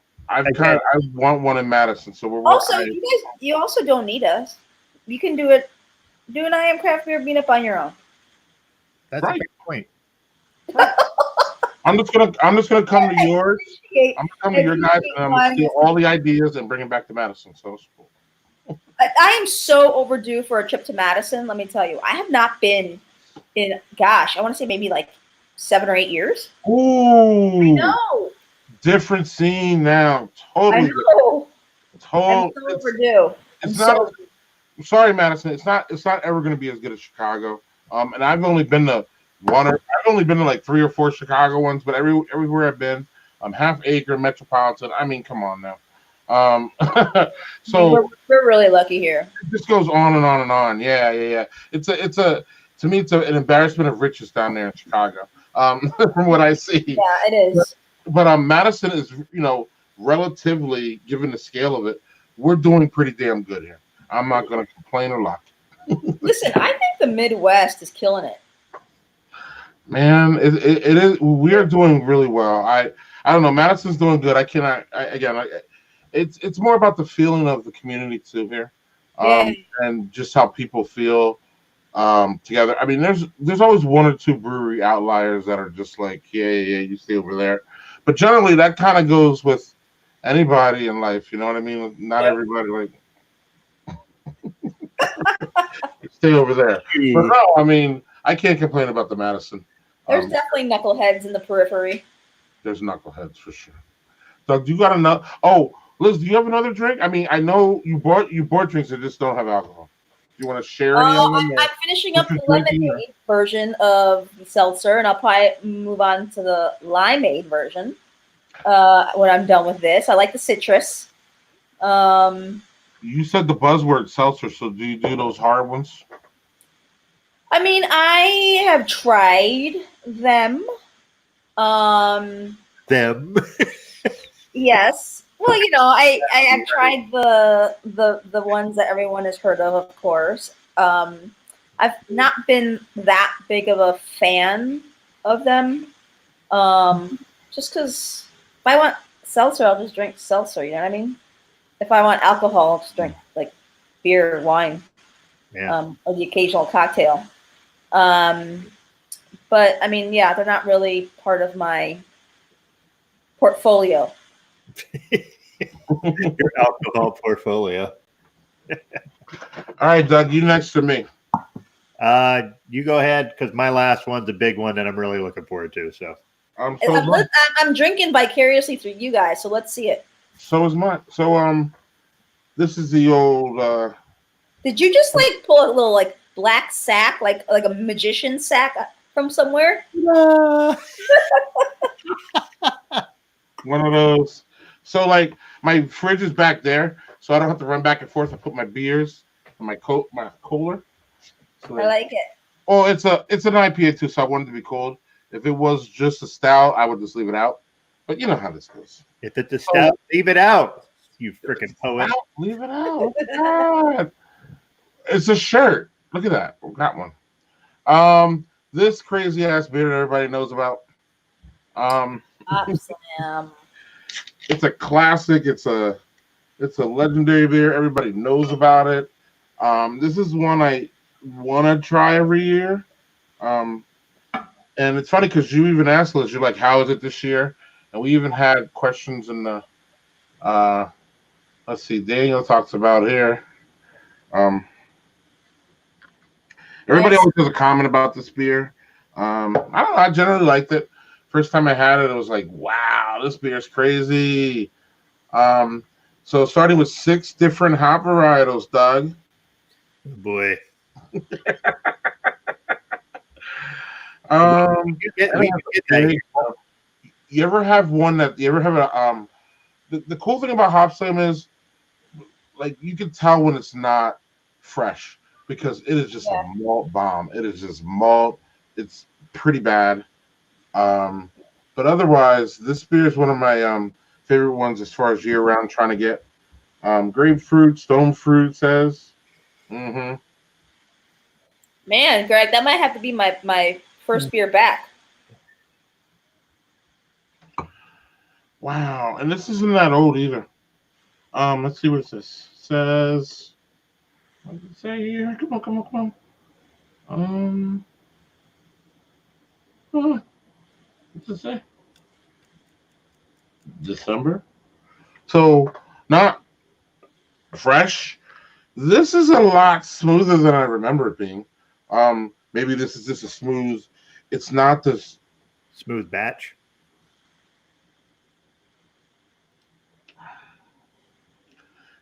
want one in Madison, so we're also you also don't need us. You can do an I Am Craft Beer meetup on your own. That's right. A good point. I'm just gonna come to yours. I'm gonna come to your guys, and I'm gonna steal all the ideas and bring them back to Madison. So it's cool. I am so overdue for a trip to Madison. Let me tell you, I have not been in. Gosh, I want to say maybe like 7 or 8 years. Ooh, I know. Different scene now. Totally. I know. I'm so overdue. I'm sorry, Madison. It's not ever going to be as good as Chicago. And I've only been to like 3 or 4 Chicago ones, but everywhere I've been, Half Acre, Metropolitan. I mean, come on now. So we're really lucky here. It just goes on and on and on. Yeah. To me, it's an embarrassment of riches down there in Chicago. From what I see. Yeah, it is. But Madison is, relatively, given the scale of it, we're doing pretty damn good here. I'm not going to complain or lie. Listen, I think the Midwest is killing it. Man, it is. We are doing really well. I don't know. Madison's doing good. It's more about the feeling of the community too here, and just how people feel together. I mean, there's always 1 or 2 brewery outliers that are just like, yeah, you stay over there. But generally, that kind of goes with anybody in life. You know what I mean? Not everybody like stay over there. But no, I mean, I can't complain about the Madison. There's definitely knuckleheads in the periphery. There's knuckleheads for sure. Doug, you got another? Oh, Liz, do you have another drink? I mean, I know you bought drinks that just don't have alcohol. Do you want to share any of them? I'm finishing up the lemonade version of the seltzer, and I'll probably move on to the limeade version when I'm done with this. I like the citrus. You said the buzzword seltzer, so do you do those hard ones? I mean, I have tried them. Yes. Well, I have tried the ones that everyone has heard of course. I've not been that big of a fan of them. Just because if I want seltzer, I'll just drink seltzer. You know what I mean? If I want alcohol, I'll just drink like beer or wine, or the occasional cocktail. But I mean, yeah, they're not really part of my portfolio. Your alcohol portfolio. All right, Doug, you next to me. You go ahead because my last one's a big one that I'm really looking forward to. So I'm drinking vicariously through you guys, so let's see it. So is mine. So this is the old. Did you just like pull a little like black sack, like a magician sack from somewhere? One of those. So like my fridge is back there, so I don't have to run back and forth and put my beers in my cooler. So, I like it. Oh, it's an IPA too, so I wanted it to be cold. If it was just a stout, I would just leave it out. But you know how this goes. If it's a stout, leave it out. You freaking poet. Leave it out. Oh my God. It's a shirt. Look at that. Got one. This crazy ass beer that everybody knows about. It's a classic. It's a legendary beer. Everybody knows about it. This is one I want to try every year. And it's funny because you even asked Liz, you're like, how is it this year? And we even had questions in the let's see, Daniel talks about here. Everybody always has a comment about this beer. I don't know, I generally liked it. First time I had it, it was like, wow, this beer is crazy. So starting with 6 different hop varietals, Doug. Oh boy. You ever have one that you ever have a the cool thing about Hop Slam is like you can tell when it's not fresh because it is just a malt bomb. It is just malt. It's pretty bad. But otherwise, this beer is one of my favorite ones as far as year round trying to get. Grapefruit, stone fruit says. Mm-hmm. Man, Greg, that might have to be my first beer back. Wow, and this isn't that old either. Let's see what this says. What does it say here? Come on. What's it say? December. So not fresh. This is a lot smoother than I remember it being. Maybe this is just a smooth. It's not this smooth batch.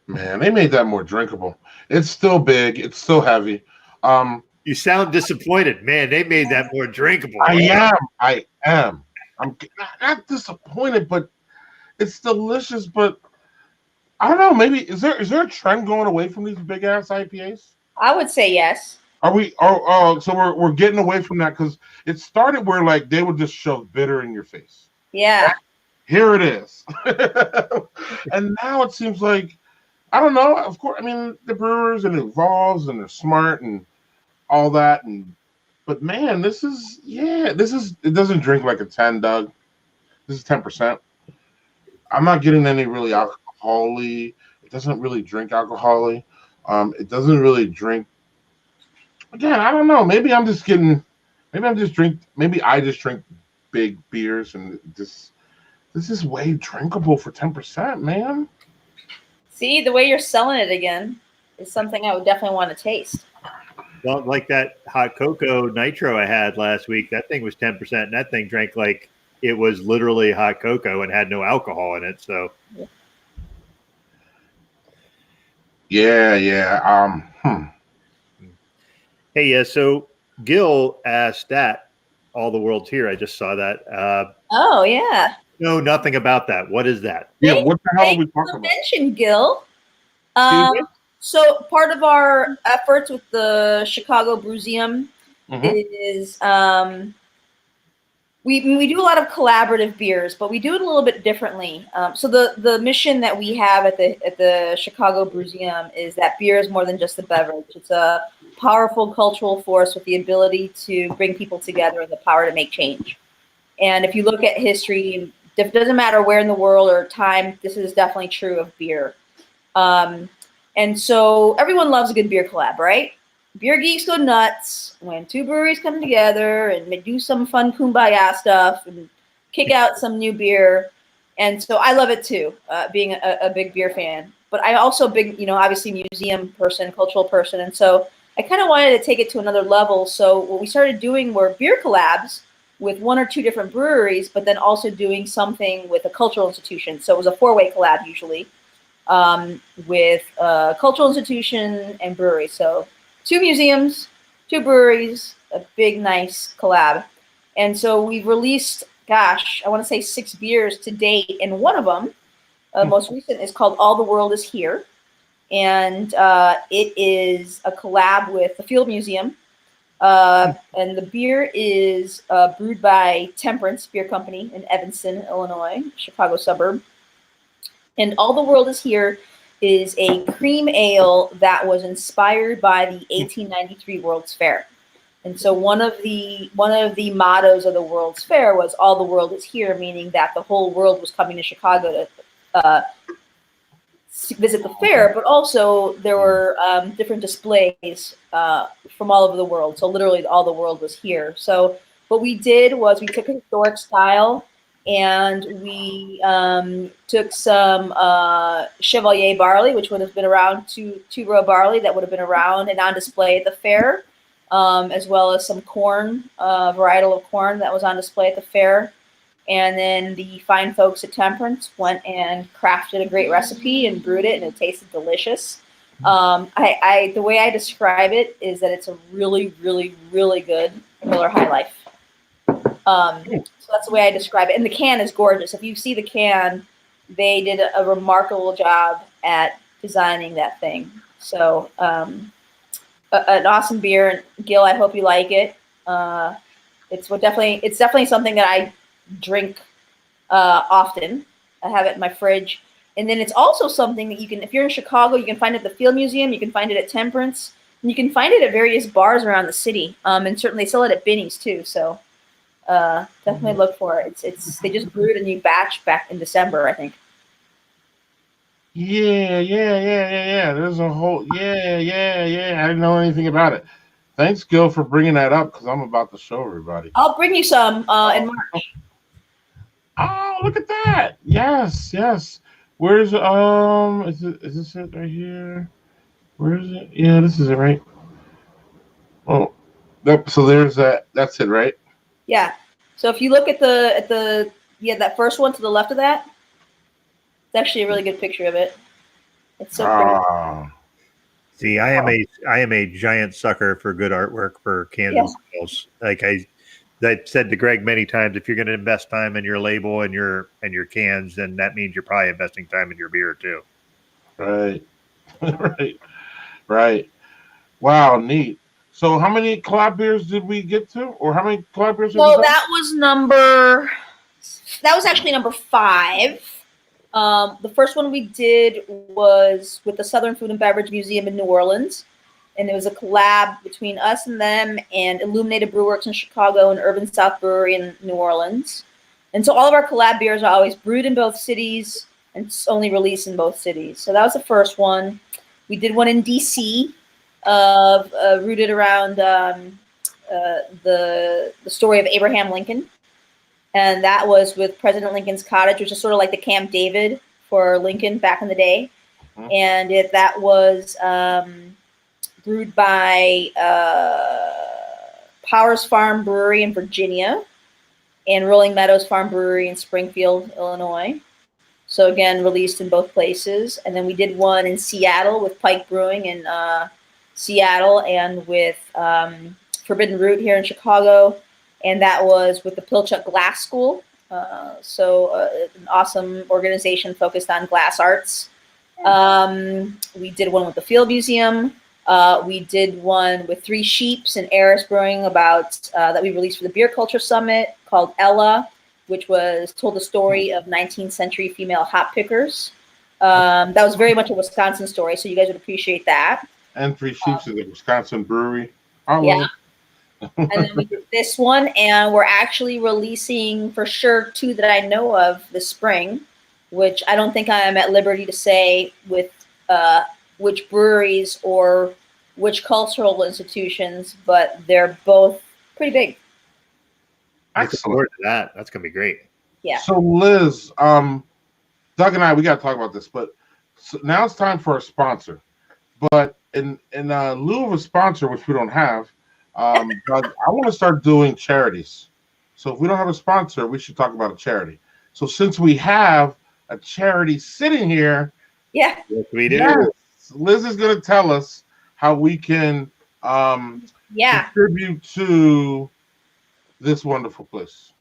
Man, they made that more drinkable. It's still big. It's still heavy. You sound disappointed. Man, they made that more drinkable. I am. I'm not disappointed, but it's delicious. But I don't know. Maybe is there a trend going away from these big ass IPAs? I would say yes. Are we? Oh, so we're getting away from that because it started where like they would just shove bitter in your face. Yeah. Here it is, and now it seems like I don't know. Of course, I mean the brewers and it evolves and they're smart and all that. But man, this is it doesn't drink like a 10, Doug. This is 10%. I'm not getting any really alcohol-y. It doesn't really drink alcohol-y. It doesn't really drink. Again, I don't know. Maybe I just drink big beers and this is way drinkable for 10%, man. See, the way you're selling it again is something I would definitely want to taste. Well, like that hot cocoa nitro I had last week, that thing was 10%, and that thing drank like it was literally hot cocoa and had no alcohol in it. So, yeah. Hey, yeah. So Gil asked that all the world's here. I just saw that. Oh yeah. Know nothing about that. What is that? Yeah, what the hell are we talking about? Mention Gil. So part of our efforts with the Chicago Brewseum is we do a lot of collaborative beers, but we do it a little bit differently. So the mission that we have at the Chicago Brewseum is that beer is more than just a beverage. It's a powerful cultural force with the ability to bring people together and the power to make change. And if you look at history, it doesn't matter where in the world or time, this is definitely true of beer. And so everyone loves a good beer collab, right? Beer geeks go nuts when two breweries come together and they do some fun kumbaya stuff and kick out some new beer. And so I love it too, being a big beer fan. but I'm also a big, obviously museum person, cultural person. And so I kind of wanted to take it to another level. So what we started doing were beer collabs with 1 or 2 different breweries, but then also doing something with a cultural institution. So it was a 4-way collab usually, with a cultural institution and brewery. So 2 museums, 2 breweries, a big, nice collab. And so we've released, gosh, I want to say 6 beers to date. And one of them, most recent, is called All the World is Here. And it is a collab with the Field Museum. And the beer is brewed by Temperance Beer Company in Evanston, Illinois, Chicago suburb. And All the World is Here is a cream ale that was inspired by the 1893 World's Fair. And so one of the mottos of the World's Fair was "All the world is here," meaning that the whole world was coming to Chicago to visit the fair, but also there were different displays from all over the world. So literally all the world was here. So what we did was we took a historic style and we took some Chevalier barley, which would have been around two-row barley that would have been around and on display at the fair, as well as some corn, varietal of corn that was on display at the fair. And then the fine folks at Temperance went and crafted a great recipe and brewed it, and it tasted delicious. The way I describe it is that it's a really, really, really good Miller High Life. So that's the way I describe it. And the can is gorgeous. If you see the can, they did a remarkable job at designing that thing. So an awesome beer. And Gil, I hope you like it. It's definitely something that I drink often. I have it in my fridge. And then it's also something that you can, if you're in Chicago, you can find it at the Field Museum, you can find it at Temperance, and you can find it at various bars around the city. And certainly they sell it at Binny's too. So definitely look for it. They just brewed a new batch back in December, I think. Yeah. There's a whole yeah. I didn't know anything about it. Thanks, Gil, for bringing that up because I'm about to show everybody. I'll bring you some in March. Oh, look at that! Yes. Where's is this it right here? Where is it? Yeah, this is it, right? Oh, yep. So there's that. That's it, right? Yeah. So if you look at that first one to the left of that, it's actually a really good picture of it. It's so pretty. See, I am a giant sucker for good artwork for cans and bottles. Like I said to Greg many times, if you're going to invest time in your label and your cans, then that means you're probably investing time in your beer too. Right. Right. Wow, neat. So how many collab beers did we get to? Or how many collab beers? Well, that was actually number 5. The first one we did was with the Southern Food and Beverage Museum in New Orleans. And it was a collab between us and them and Illuminated Brewworks in Chicago and Urban South Brewery in New Orleans. And so all of our collab beers are always brewed in both cities and only released in both cities. So that was the first one. We did one in D.C. Rooted around the story of Abraham Lincoln. And that was with President Lincoln's Cottage, which is sort of like the Camp David for Lincoln back in the day. Mm-hmm. And that was brewed by Powers Farm Brewery in Virginia and Rolling Meadows Farm Brewery in Springfield, Illinois. So again, released in both places. And then we did one in Seattle with Pike Brewing in Seattle and with Forbidden Root here in Chicago. And that was with the Pilchuck Glass School. An awesome organization focused on glass arts. We did one with the Field Museum. We did one with Three Sheeps and Eris Brewing that we released for the Beer Culture Summit called Ella, which told the story of 19th century female hop pickers. That was very much a Wisconsin story, so you guys would appreciate that. And Three Sheeps is a Wisconsin brewery. Yeah. And then we did this one, and we're actually releasing for sure 2 that I know of this spring, which I don't think I am at liberty to say with which breweries or which cultural institutions, but they're both pretty big. Excellent. That's gonna be great. Yeah. So Liz, Doug and I, we got to talk about this, but So now it's time for a sponsor. But in lieu of a sponsor, which we don't have, Doug, I want to start doing charities. So if we don't have a sponsor, we should talk about a charity. So since we have a charity sitting here, Yeah. Yes, we do. yes, Liz is going to tell us how we can contribute to this wonderful place.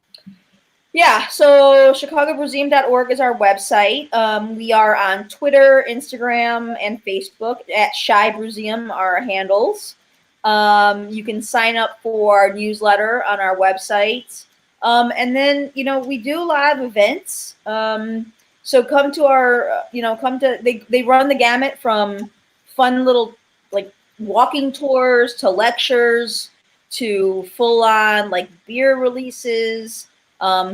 Yeah, so ChicagoBruseum.org is our website. We are on Twitter, Instagram, and Facebook at Shy Bruseum are our handles. You can sign up for our newsletter on our website. And then, we do live events. So come to our, they run the gamut from fun little like walking tours to lectures to full on like beer releases.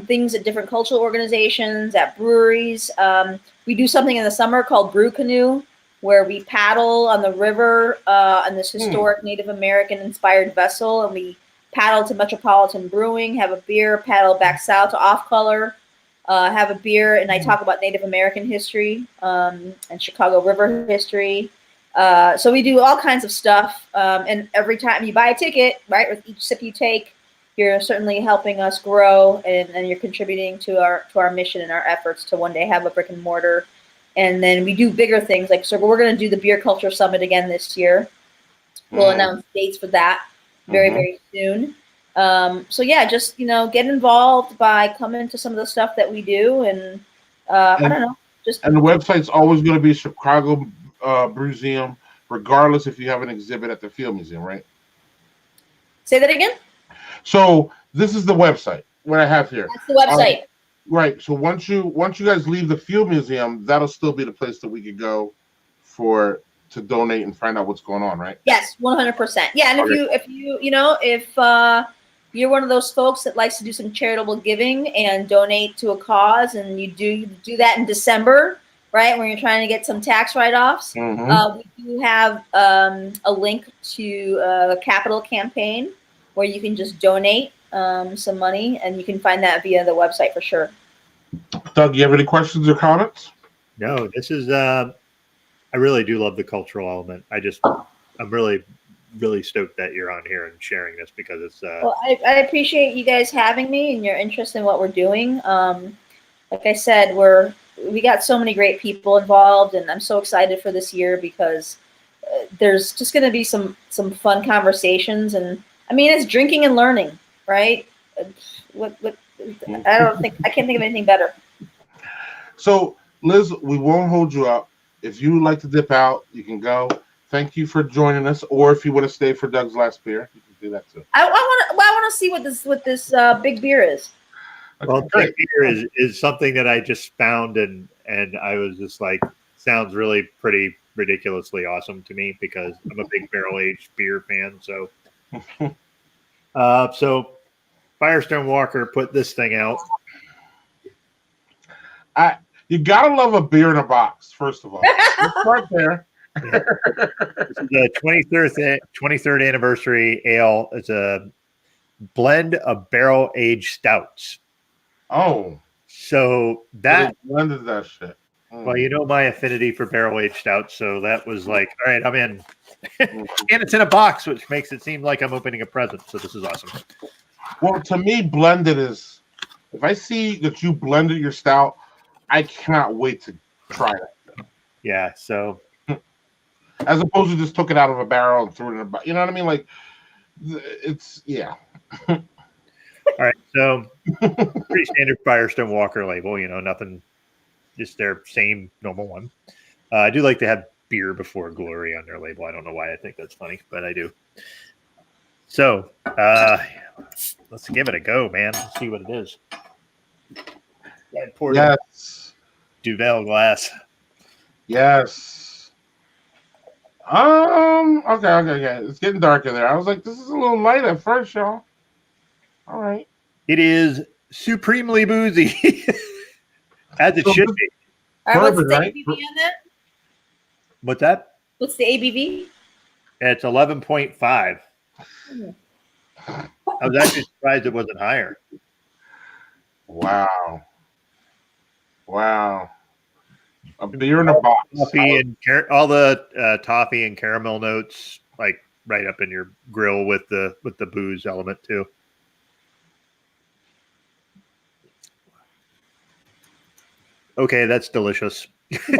Things at different cultural organizations, at breweries. We do something in the summer called Brew Canoe, where we paddle on the river on this historic Native American inspired vessel, and we paddle to Metropolitan Brewing, have a beer, paddle back south to Off Color, have a beer, and I talk about Native American history and Chicago River history. So we do all kinds of stuff, and every time you buy a ticket, right, with each sip you take, you're certainly helping us grow, and you're contributing to our mission and our efforts to one day have a brick and mortar. And then we do bigger things, like, so we're going to do the Beer Culture Summit again this year. We'll announce dates for that very, very soon. So yeah, just, get involved by coming to some of the stuff that we do. And I don't know. And the website's always going to be Chicago Bruseum, regardless if you have an exhibit at the Field Museum, right? Say that again? So this is the website, what I have here. That's the website. Right. So once you guys leave the Field Museum, that'll still be the place that we could go to donate and find out what's going on, right? Yes, 100%. Yeah, and if you're one of those folks that likes to do some charitable giving and donate to a cause, and you do that in December, right, when you're trying to get some tax write-offs, we do have a link to a capital campaign where you can just donate some money, and you can find that via the website for sure. Doug, you have any questions or comments? No, this is, I really do love the cultural element. I'm really, really stoked that you're on here and sharing this, because it's. Well, I appreciate you guys having me and your interest in what we're doing. Like I said, we got so many great people involved, and I'm so excited for this year because there's just going to be some fun conversations, and I mean, it's drinking and learning, right? I can't think of anything better. So, Liz, we won't hold you up. If you would like to dip out, you can go. Thank you for joining us. Or if you want to stay for Doug's last beer, you can do that too. I want to see what this big beer is. Okay, well, big beer is something that I just found, and I was just like, sounds really pretty ridiculously awesome to me, because I'm a big barrel aged beer fan. So. So Firestone Walker put this thing out. You gotta love a beer in a box, first of all. Let's start there. Yeah. This is a 23rd anniversary ale. It's a blend of barrel aged stouts. Oh, so that blended that shit. Well, my affinity for barrel aged stouts, so that was like, all right, I'm in. And it's in a box, which makes it seem like I'm opening a present. So this is awesome. Well, to me, blended is, if I see that you blended your stout, I cannot wait to try it. Yeah. So, as opposed to just took it out of a barrel and threw it in a box. You know what I mean? Like, it's, yeah. All right. So, pretty standard Firestone Walker label. Nothing. Just their same normal one. I do like to have beer before glory on their label. I don't know why I think that's funny, but I do. So let's give it a go, man. Let's see what it is. Yes. Duvel glass. Yes. Okay. It's getting darker there. I was like, this is a little light at first, y'all. All right. It is supremely boozy. As it should be. All right, what's the ABV on that? What's that? What's the ABV? It's 11.5. I was actually surprised it wasn't higher. Wow. A beer in a box. Toffee and all the toffee and caramel notes, like right up in your grill with the booze element too. Okay, that's delicious. Because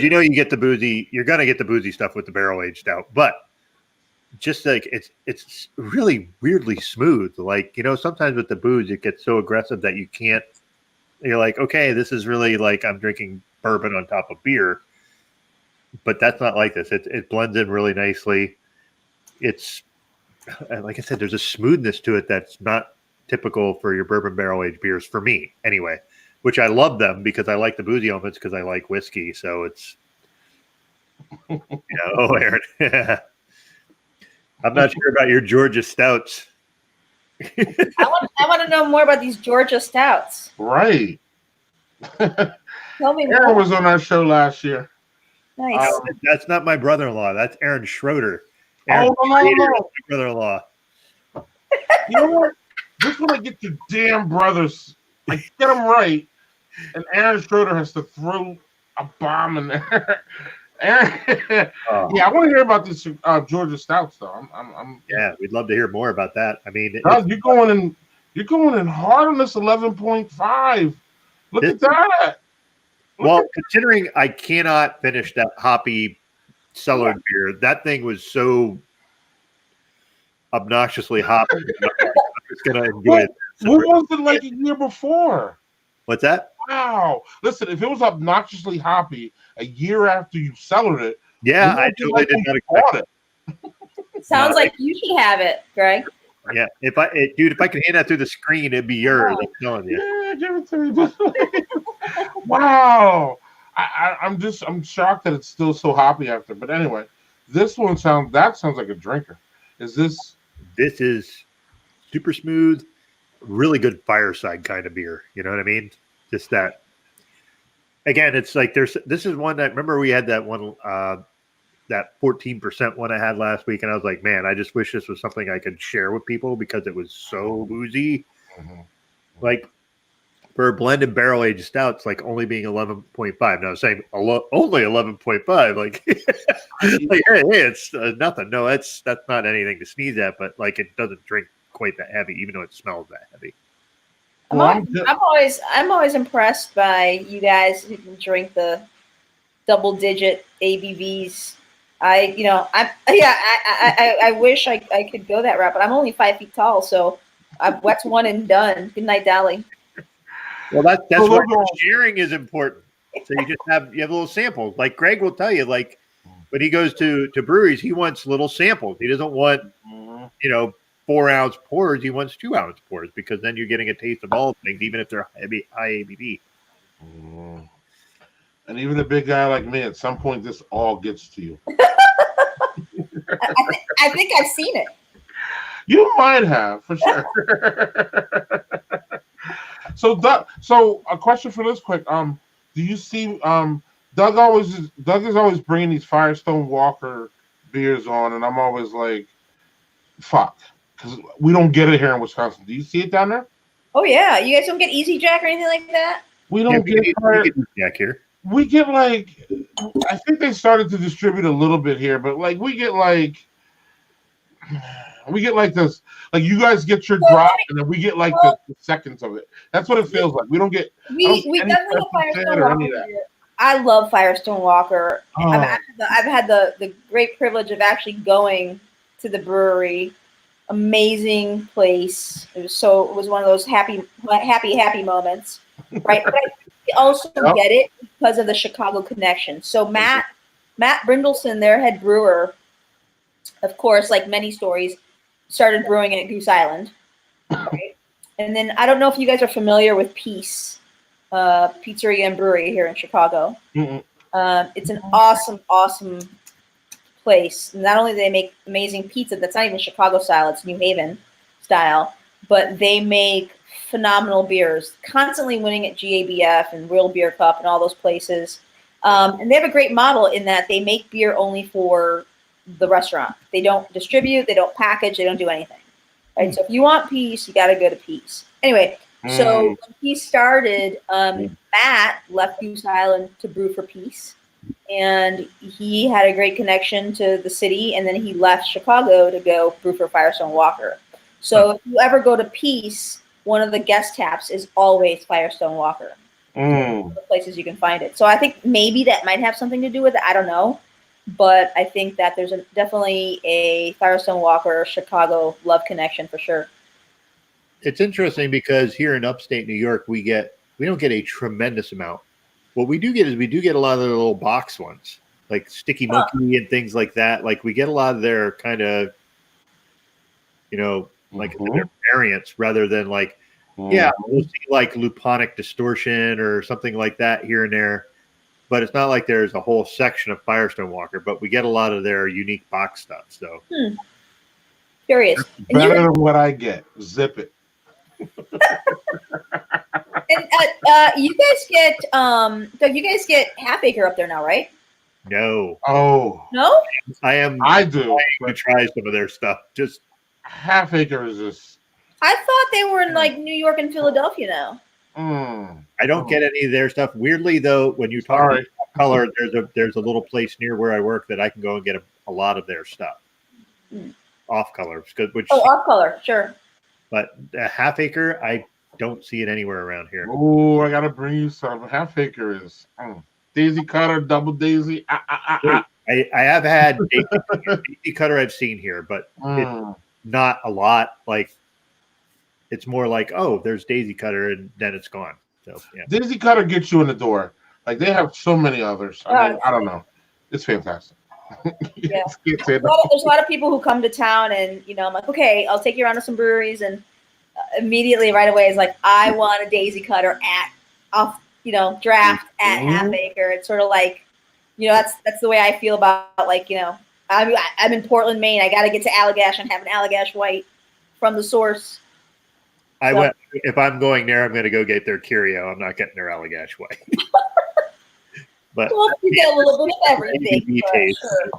you get the boozy, you're gonna get the boozy stuff with the barrel aged stout, but just like it's really weirdly smooth. Like, sometimes with the booze it gets so aggressive that you're like, okay, this is really like I'm drinking bourbon on top of beer. But that's not like this. It blends in really nicely. It's, like I said, there's a smoothness to it that's not typical for your bourbon barrel aged beers for me anyway, which I love them because I like the boozy elements because I like whiskey. So it's, Aaron. I'm not sure about your Georgia stouts. I want to know more about these Georgia stouts. Right. Tell me Aaron more. was on our show last year. Nice. That's not my brother-in-law. That's Aaron Schroeder. No. My brother-in-law. You know what? Just when I get your damn brothers, I get them right, and Aaron Schroeder has to throw a bomb in there. Aaron, yeah, I want to hear about this Georgia stouts though. Yeah, we'd love to hear more about that. I mean, you're going in hard on this 11.5. Look at that. Considering I cannot finish that hoppy cellared beer, that thing was so obnoxiously hoppy. I'm just gonna enjoy it. What was it like a year before? What's that? Wow. Listen, if it was obnoxiously hoppy a year after you cellared it, yeah, I totally did not expect it. Sounds like you should have it, Greg. Yeah, if I could hand that through the screen, it'd be yours. I'm telling you. Yeah, give it to me. Wow. I'm shocked that it's still so hoppy after. But anyway, this one sounds like a drinker. This is super smooth, really good fireside kind of beer. You know what I mean? Just that. Again, it's like this is one that, remember we had that one, that 14% one I had last week, and I was like, man, I just wish this was something I could share with people because it was so boozy. Mm-hmm. Like for a blended barrel aged stout, it's like only being 11.5. Now I was saying only 11.5. Like, like hey, it's nothing. No, that's not anything to sneeze at, but like it doesn't drink quite that heavy, even though it smells that heavy. I'm always impressed by you guys who can drink the double-digit ABVs. I wish I could go that route, but I'm only 5 feet tall, so what's one and done. Good night, Dolly. Well, that's why sharing is important. So you have little samples. Like Greg will tell you, like when he goes to breweries, he wants little samples. He doesn't want 4-ounce pours. He wants 2-ounce pours because then you're getting a taste of all things, even if they're high ABV. And even a big guy like me, at some point, this all gets to you. I think I've seen it. You might have, for sure. So a question for this quick. Do you see Doug is always bringing these Firestone Walker beers on, and I'm always like, fuck, because we don't get it here in Wisconsin. Do you see it down there? Oh yeah, you guys don't get Easy Jack or anything like that. We don't get Easy Jack here. We get I think they started to distribute a little bit here, but we get this, like you guys get your drop, and then we get the seconds of it. That's what it feels like. We don't get. We definitely have Firestone Walker. I love Firestone Walker. Oh. I've had the great privilege of actually going to the brewery. Amazing place. It was one of those happy moments, right? But I also get it because of the Chicago connection. So Matt Brindleson, their head brewer, of course, like many stories, started brewing at Goose Island. Right? And then I don't know if you guys are familiar with Peace Pizzeria and Brewery here in Chicago. Mm-hmm. It's an awesome place. Not only do they make amazing pizza that's not even Chicago style, it's New Haven style, but they make phenomenal beers, constantly winning at GABF and World Beer Cup and all those places. And they have a great model in that they make beer only for the restaurant. They don't distribute, they don't package, they don't do anything. Right? So if you want Peace, you got to go to Peace. Anyway, So when he started, Matt left Goose Island to brew for Peace, and he had a great connection to the city, and then he left Chicago to go brew for Firestone Walker. So if you ever go to Peace, one of the guest taps is always Firestone Walker. The places you can find it. So I think maybe that might have something to do with it. I don't know. But I think that there's definitely a Firestone Walker Chicago love connection for sure. It's interesting because here in upstate New York, we don't get a tremendous amount. What we do get is a lot of the little box ones, like Sticky Monkey and things like that. Like we get a lot of their kind of, like their variants rather than like, we'll see like Luponic Distortion or something like that here and there. But it's not like there's a whole section of Firestone Walker, but we get a lot of their unique box stuff. So curious. Better than what I get. Zip it. And you guys get Half Acre up there now, right? No. Oh. No? I do. To try some of their stuff. Just Half Acre is just. I thought they were in like New York and Philadelphia now. I don't get any of their stuff. Weirdly, though, when you talk about color, there's a little place near where I work that I can go and get a lot of their stuff off color. Off color, sure. But Half Acre, I don't see it anywhere around here. Oh, I gotta bring you some. Half Acre is Daisy Cutter, Double Daisy. I have had Daisy Cutter I've seen here, but it's not a lot. Like it's more like, oh, there's Daisy Cutter, and then it's gone. So yeah. Daisy Cutter gets you in the door. Like they have so many others. I don't know. It's fantastic. Yeah. There's a lot of people who come to town, and I'm like, okay, I'll take you around to some breweries, and immediately right away is like, I want a Daisy Cutter draft at Half Acre. It's sort of like, that's the way I feel about like, I'm in Portland, Maine. I got to get to Allagash and have an Allagash White from the source. If I'm going there, I'm going to go get their Curio. I'm not getting their Allagash White. But you get a little bit of everything. Sure.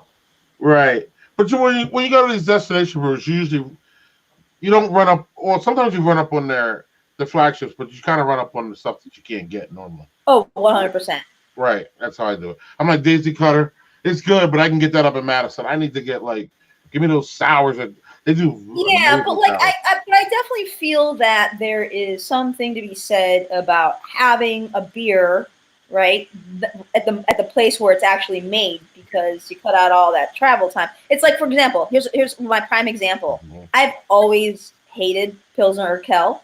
Right. But when you go to these destination breweries, you don't run up, or sometimes you run up on the flagships, but you kind of run up on the stuff that you can't get normally. Oh, 100%. Right. That's how I do it. I'm like, Daisy Cutter, it's good, but I can get that up in Madison. I need to get give me those sours that they do. Yeah, but I definitely feel that there is something to be said about having a beer, right, at the place where it's actually made, because you cut out all that travel time. It's like, for example, here's my prime example. I've always hated Pilsner Urquell,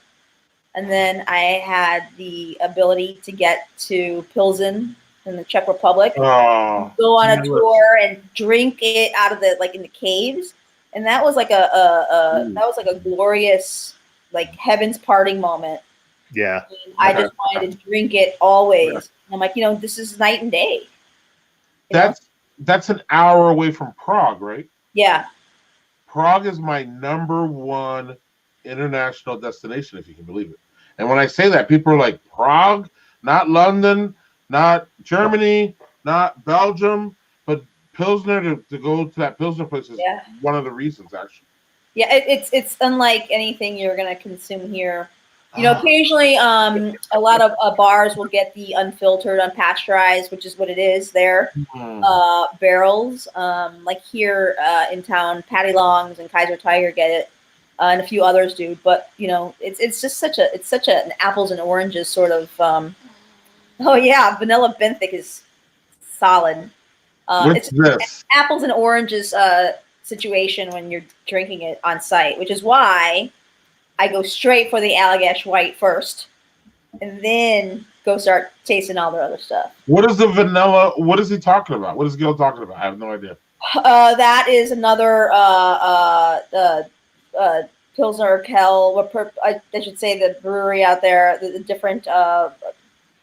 and then I had the ability to get to Pilsen in the Czech Republic, go on a tour and drink it out of in the caves, and that was like a glorious heaven's parting moment. Yeah, I just wanted to drink it always. I'm like, this is night and day. That's an hour away from Prague, right? Yeah. Prague is my #1 international destination, if you can believe it. And when I say that, people are like, Prague, not London, not Germany, not Belgium, but Pilsner, to go to that Pilsner place is one of the reasons, actually. Yeah, it's unlike anything you're going to consume here. Occasionally, a lot of bars will get the unfiltered, unpasteurized, which is what it is there, barrels. Like here in town, Patty Long's and Kaiser Tiger get it, and a few others do. But it's just such an apples and oranges sort of. Vanilla benthic is solid. What's this? Apples and oranges situation when you're drinking it on site, which is why I go straight for the Allagash White first, and then go start tasting all their other stuff. What is the vanilla? What is he talking about? What is Gil talking about? I have no idea. That is another Pilsner Urquell. I should say the brewery out there. The different.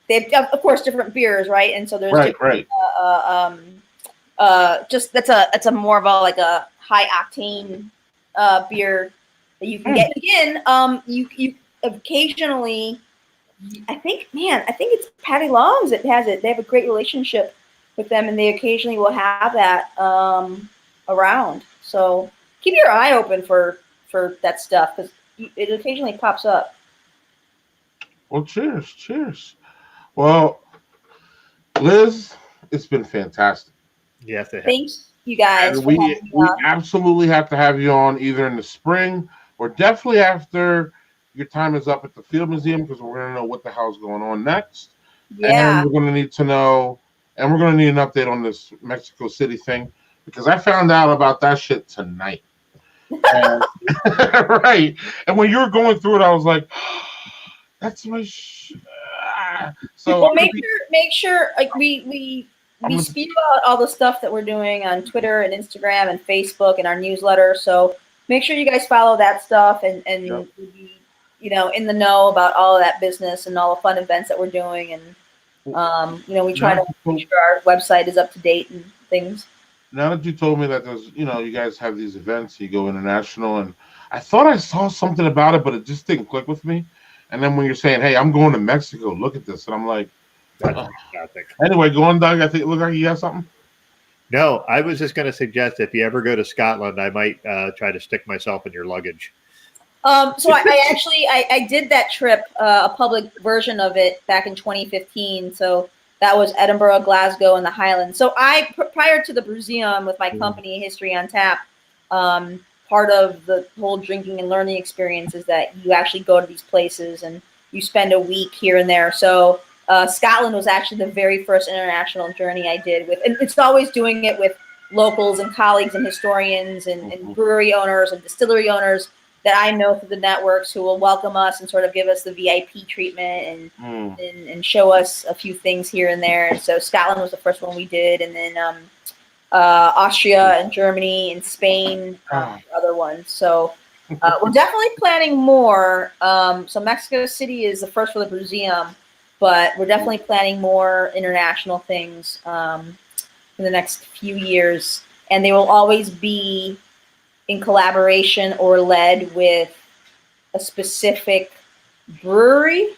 They have, of course, different beers, right? And so there's different. Just that's a more of a high octane beer that you can get. Again, you occasionally, I think it's Patty Long's that has it. They have a great relationship with them, and they occasionally will have that around. So keep your eye open for that stuff, because it occasionally pops up. Well, cheers, cheers. Well, Liz, it's been fantastic. Yes, they have. Thanks, you guys, And for we having me we on. absolutely have to have you on either in the spring or definitely after your time is up at the Field Museum, because we're gonna know what the hell's going on next. And Yeah. we're gonna need to know, and we're gonna need an update on this Mexico City thing, because I found out about that shit tonight. And, right. And when you were going through it, I was like, that's my so Well, make sure like we speak about all the stuff that we're doing on Twitter and Instagram and Facebook and our newsletter. So make sure you guys follow that stuff and Yep. be, in the know about all of that business and all the fun events that we're doing. And we try to make sure our website is up to date and things. Now that you told me that there's, you guys have these events, you go international, and I thought I saw something about it, but it just didn't click with me. And then when you're saying, "Hey, I'm going to Mexico, look at this," and I'm like, That's fantastic. anyway, go on, Doug. I think it looked like you have something. No, I was just going to suggest if you ever go to Scotland, I might try to stick myself in your luggage. So I actually did that trip, a public version of it back in 2015. So that was Edinburgh, Glasgow, and the Highlands. So prior to the museum with my company, History on Tap, part of the whole drinking and learning experience is that you actually go to these places and you spend a week here and there. So Scotland was actually the very first international journey I did with, and it's always doing it with locals and colleagues and historians and brewery owners and distillery owners that I know through the networks who will welcome us and sort of give us the VIP treatment and show us a few things here and there. And so Scotland was the first one we did, and then Austria and Germany and Spain, other ones. So we're definitely planning more. So Mexico City is the first for the museum, but we're definitely planning more international things in the next few years, and they will always be in collaboration or led with a specific brewery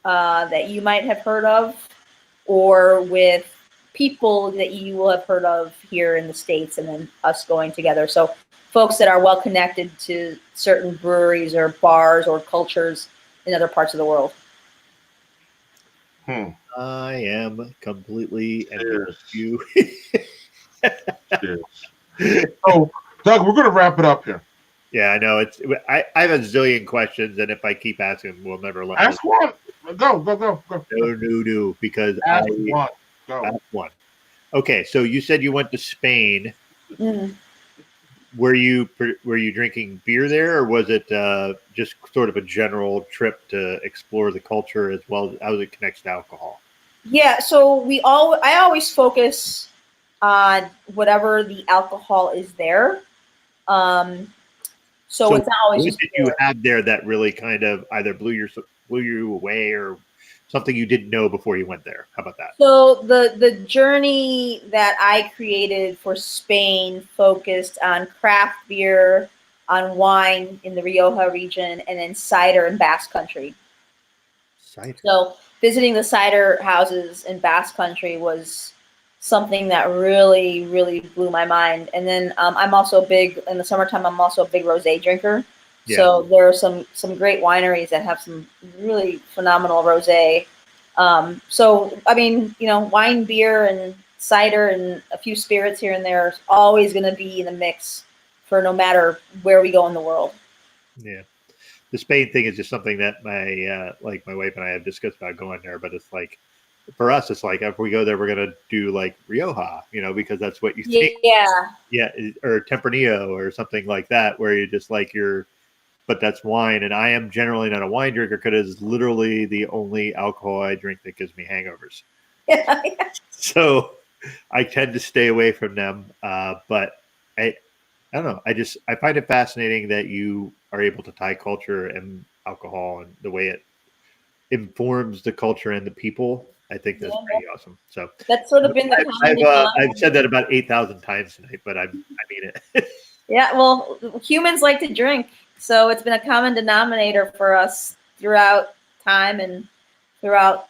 that you might have heard of, or with people that you will have heard of here in the States, and then us going together. So folks that are well connected to certain breweries or bars or cultures in other parts of the world. I am completely envious of you. So, Doug, we're going to wrap it up here. Yeah, I know. I have a zillion questions, and if I keep asking, we'll never let. Ask one. Go. No, because ask one. Go. Ask one. Okay, so you said you went to Spain. Mm. Were you drinking beer there, or was it just sort of a general trip to explore the culture as well as how it connects to alcohol? Yeah, so I always focus on whatever the alcohol is there. So it's not always what just did beer. you have there that really kind of either blew you away, or something you didn't know before you went there? How about that? So the journey that I created for Spain focused on craft beer, on wine in the Rioja region, and then cider in Basque Country. Cider. So visiting the cider houses in Basque Country was something that really, really blew my mind. And then I'm also big in the summertime. I'm also a big rosé drinker. Yeah. So there are some great wineries that have some really phenomenal rosé. So I mean, wine, beer, and cider, and a few spirits here and there is always going to be in the mix for no matter where we go in the world. Yeah. The Spain thing is just something that my wife and I have discussed about going there, but it's like, for us, it's like if we go there, we're gonna do like Rioja, because that's what you think. Yeah, or Tempranillo or something like that, where you just like but that's wine, and I am generally not a wine drinker because it's literally the only alcohol I drink that gives me hangovers. Yeah. So I tend to stay away from them. But I don't know. I find it fascinating that you are able to tie culture and alcohol and the way it informs the culture and the people. I think that's pretty awesome. So that's sort of been the I've said that about 8,000 times tonight, but I mean it. Yeah, well, humans like to drink, so it's been a common denominator for us throughout time and throughout.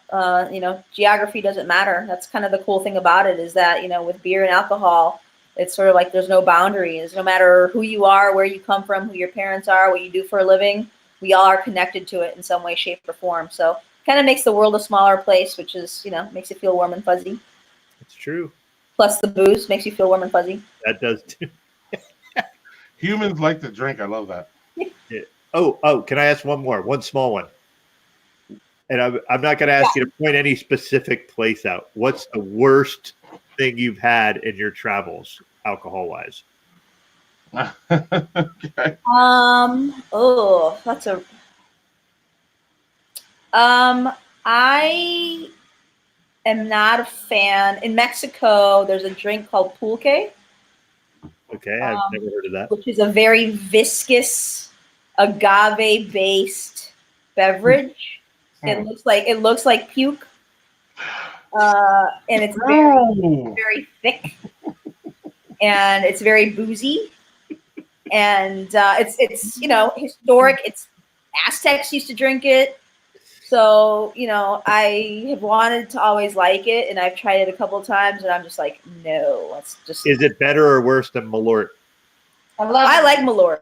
Geography doesn't matter. That's kind of the cool thing about it, is that with beer and alcohol, it's sort of like there's no boundaries. No matter who you are, where you come from, who your parents are, what you do for a living, we all are connected to it in some way, shape, or form. So kind of makes the world a smaller place, which is, makes you feel warm and fuzzy. It's true. Plus the booze makes you feel warm and fuzzy. That does too. Humans like to drink. I love that. Yeah. Oh, can I ask one small one? And I'm not going to ask you to point any specific place out. What's the worst thing you've had in your travels, alcohol-wise? Okay. That's a. I am not a fan. In Mexico, there's a drink called pulque. Okay, I've never heard of that. Which is a very viscous, agave-based beverage. It looks like puke, and it's very thick, and it's very boozy, and it's historic. It's Aztecs used to drink it, so I have wanted to always like it, and I've tried it a couple of times, and I'm just like, no, let's just. Is it better or worse than Malort? I like Malort.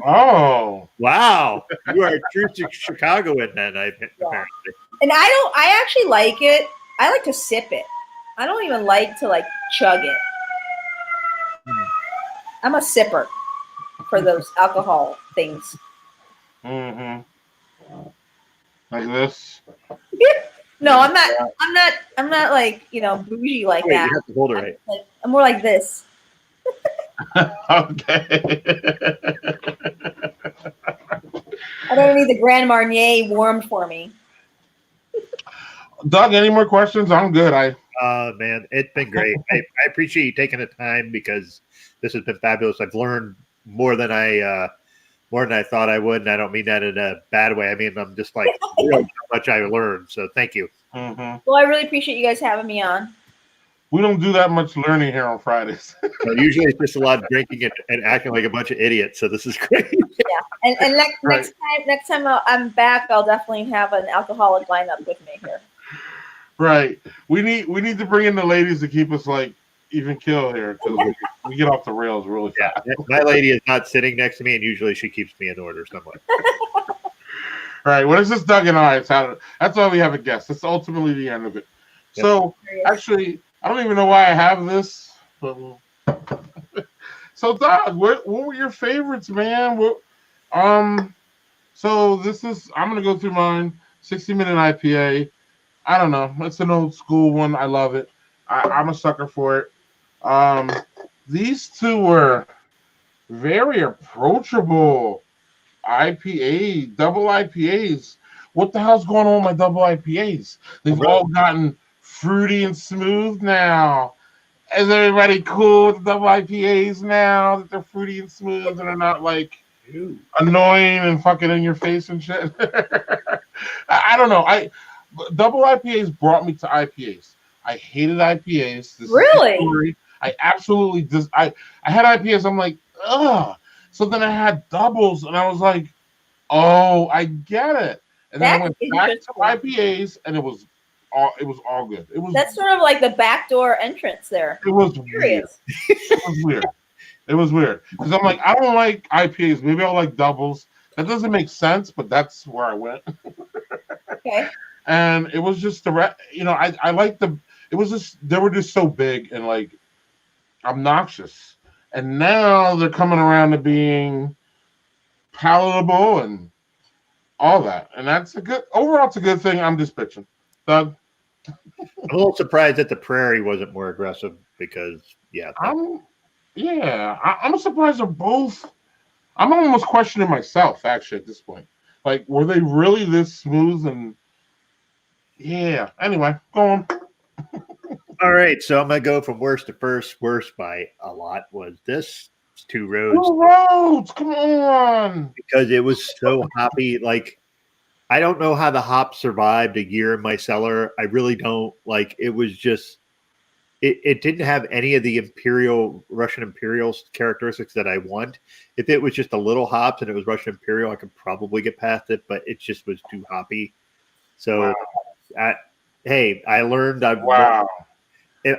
Oh, wow! You are a true Chicagoan, then. Apparently. And I actually like it. I like to sip it. I don't even like to chug it. I'm a sipper for those alcohol things. Mm-hmm. Like this. No, I'm not like bougie like Wait, that. you have to hold it right. I'm more like this. Okay. I don't need the Grand Marnier warmed for me. Doug, any more questions? I'm good. Man, it's been great. I appreciate you taking the time because this has been fabulous. I've learned more than I thought I would, and I don't mean that in a bad way. I mean, I'm just like how much I learned. So thank you. Mm-hmm. Well, I really appreciate you guys having me on. We don't do that much learning here on Fridays. So usually it's just a lot of drinking and acting like a bunch of idiots. So this is great. Yeah, and next time I'm back, I'll definitely have an alcoholic lineup with me here. Right. We need to bring in the ladies to keep us even kill here because we get off the rails really fast. Yeah, my lady is not sitting next to me, and usually she keeps me in order somewhat. Right. Well, it's just Doug and I. That's why we have a guest. That's ultimately the end of it. Yep. So actually, I don't even know why I have this. But so Doug, what were your favorites, man? So this is I'm gonna go through mine. 60-minute IPA. I don't know. It's an old school one. I love it. I'm a sucker for it. These two were very approachable double IPAs. What the hell's going on with my double IPAs? They've all gotten fruity and smooth now. Is everybody cool with the double IPAs now that they're fruity and smooth and they're not annoying and fucking in your face and shit? I don't know. Double IPAs brought me to IPAs. I hated IPAs. Really? I absolutely I had IPAs. I'm like, ugh. So then I had doubles, and I was like, oh, I get it. And then I went back to IPAs, and it was all good. That's sort of like the backdoor entrance there. It was weird. It was weird because I'm like, I don't like IPAs. Maybe I'll like doubles. That doesn't make sense, but that's where I went. Okay. And it was just I liked it was just they were just so big and obnoxious. And now they're coming around to being palatable and all that. And that's overall it's a good thing. I'm just bitching. Doug? I'm a little surprised that the Prairie wasn't more aggressive because I'm surprised they're both. I'm almost questioning myself actually at this point. Were they really this smooth and anyway, go on. All right, so I'm gonna go from worst to first. Worst by a lot was this. It's Two Roads. Two Roads, come on. Because it was so hoppy. I don't know how the hop survived a year in my cellar. I really don't. It was just it didn't have any of the Russian Imperial characteristics that I want. If it was just a little hops and it was Russian Imperial, I could probably get past it, but it just was too hoppy. So I learned. Wow.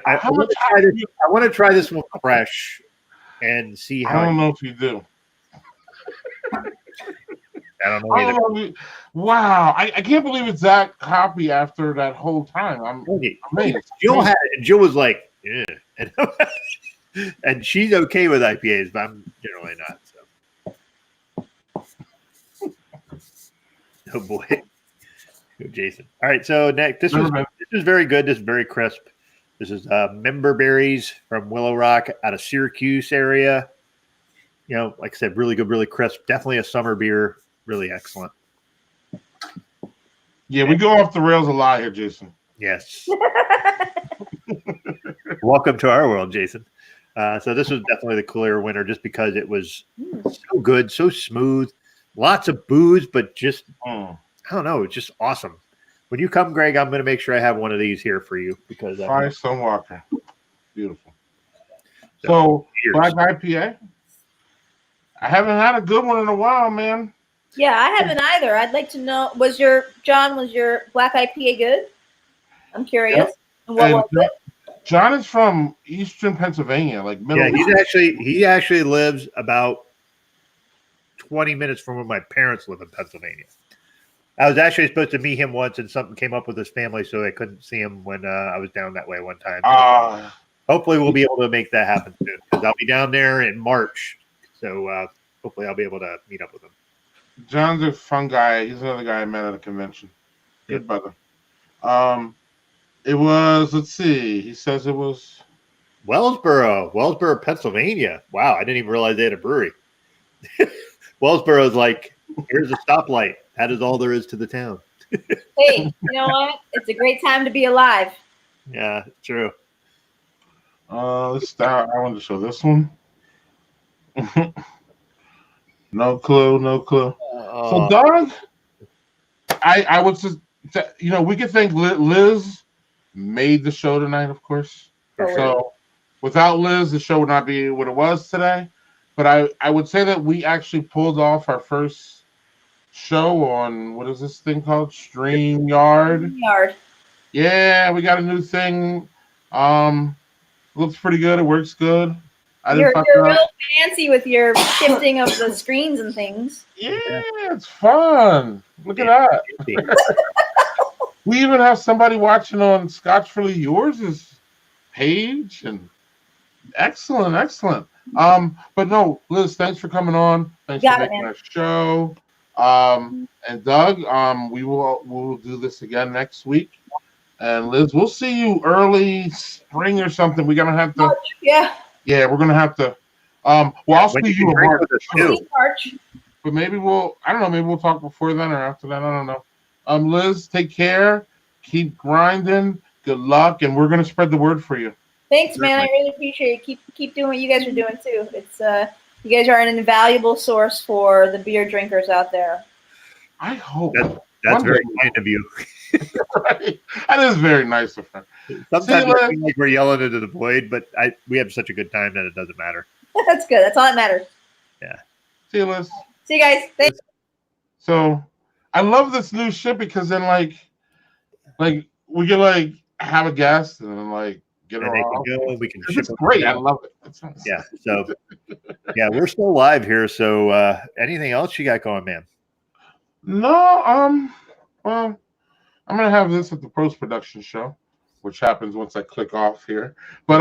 I want to try this one fresh and see how. I don't know if you do. I don't know either. Wow, I can't believe it's that hoppy after that whole time. I'm amazed. Jill had it, and Jill was like, yeah. And she's okay with IPAs, but I'm generally not. So, oh boy, oh, Jason. All right, so next, this is very good. This is very crisp. This is Member Berries from Willow Rock out of Syracuse area. You know, like I said, really good, really crisp. Definitely a summer beer. Really excellent. Yeah, we go off the rails a lot here, Jason. Yes. Welcome to our world, Jason. So this was definitely the clear winner just because it was so good, so smooth, lots of booze, but just, I don't know, it's just awesome. When you come, Greg, I'm going to make sure I have one of these here for you because Firestone Walker. Beautiful. So Black IPA? I haven't had a good one in a while, man. Yeah, I haven't either. I'd like to know, was your Black IPA good? I'm curious. Yep. And what was it? John is from Eastern Pennsylvania, like middle. Yeah, he actually lives about 20 minutes from where my parents live in Pennsylvania. I was actually supposed to meet him once, and something came up with his family, so I couldn't see him when I was down that way one time. Hopefully, we'll be able to make that happen soon because I'll be down there in March. So hopefully, I'll be able to meet up with him. John's a fun guy. He's another guy I met at a convention. Good brother. It was, let's see, he says it was Wellsboro, Pennsylvania. Wow, I didn't even realize they had a brewery. Wellsboro is like, here's a stoplight. That is all there is to the town. Hey, you know what? It's a great time to be alive. Yeah, true. Let's start. I wanted to show this one. No clue. So, Doug, I would just, we could thank Liz made the show tonight, of course. So without Liz, the show would not be what it was today. But I would say that we actually pulled off our first show on, what is this thing called? StreamYard. Yeah, we got a new thing. Looks pretty good. It works good. You're real fancy with your shifting of the screens and things. Yeah, it's fun. Look at that. We even have somebody watching on Scotchfully Yours' page, and excellent. But no, Liz, thanks for coming on. Thanks for making our show. And Doug, we will do this again next week. And Liz, we'll see you early spring or something. We're gonna have to. March, yeah. Yeah, we're gonna have to. Well, I'll see you in March. But maybe I don't know. Maybe we'll talk before then or after that. I don't know. Liz, take care. Keep grinding. Good luck, and we're gonna spread the word for you. Thanks, man. I really appreciate it. Keep doing what you guys are doing too. It's you guys are an invaluable source for the beer drinkers out there. I hope that's very kind of you. Right. That is very nice of her. Sometimes I feel like we're yelling into the void, but we have such a good time that it doesn't matter. That's good. That's all that matters. Yeah. See you, Liz. See you guys. Thanks. So I love this new shit because then like we can have a guest and then get her on. We can ship. It's great. I love it. Yeah. So we're still live here. So anything else you got going, man? No. Well, I'm gonna have this at the post-production show, which happens once I click off here. But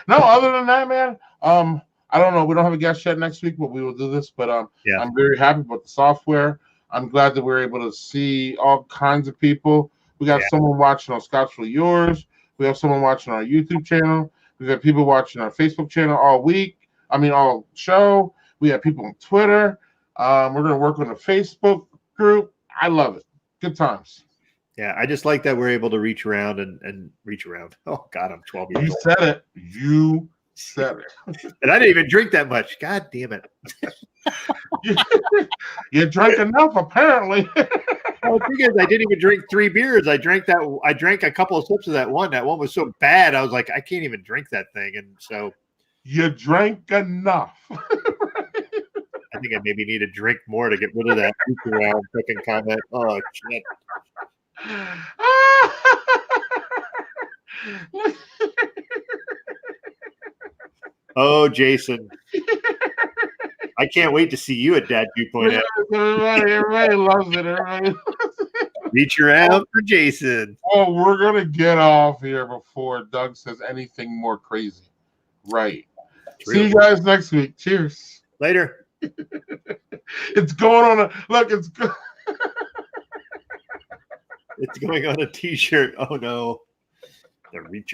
no, other than that, man, I don't know. We don't have a guest yet next week, but we will do this. But I'm very happy about the software. I'm glad that we're able to see all kinds of people. We got someone watching on Scotchfully Yours. We have someone watching our YouTube channel. We've got people watching our Facebook channel all show. We have people on Twitter. We're going to work on a Facebook group. I love it. Good times. Yeah, I just like that we're able to reach around and reach around. Oh, God, I'm 12 years old. You said it. And I didn't even drink that much. God damn it. You drank enough, apparently. Well, the thing is, I didn't even drink 3 beers. I drank a couple of sips of that one. That one was so bad. I was like, I can't even drink that thing. And so you drank enough. I think I maybe need to drink more to get rid of that around fucking comment. Oh shit. Oh, Jason. I can't wait to see you at Dad 2.0. Everybody loves it. Everybody. Reach around for Jason. Oh, we're gonna get off here before Doug says anything more crazy. Right. See you guys next week. Cheers. Later. It's going on look. It's going on a t-shirt. Oh no. The Reach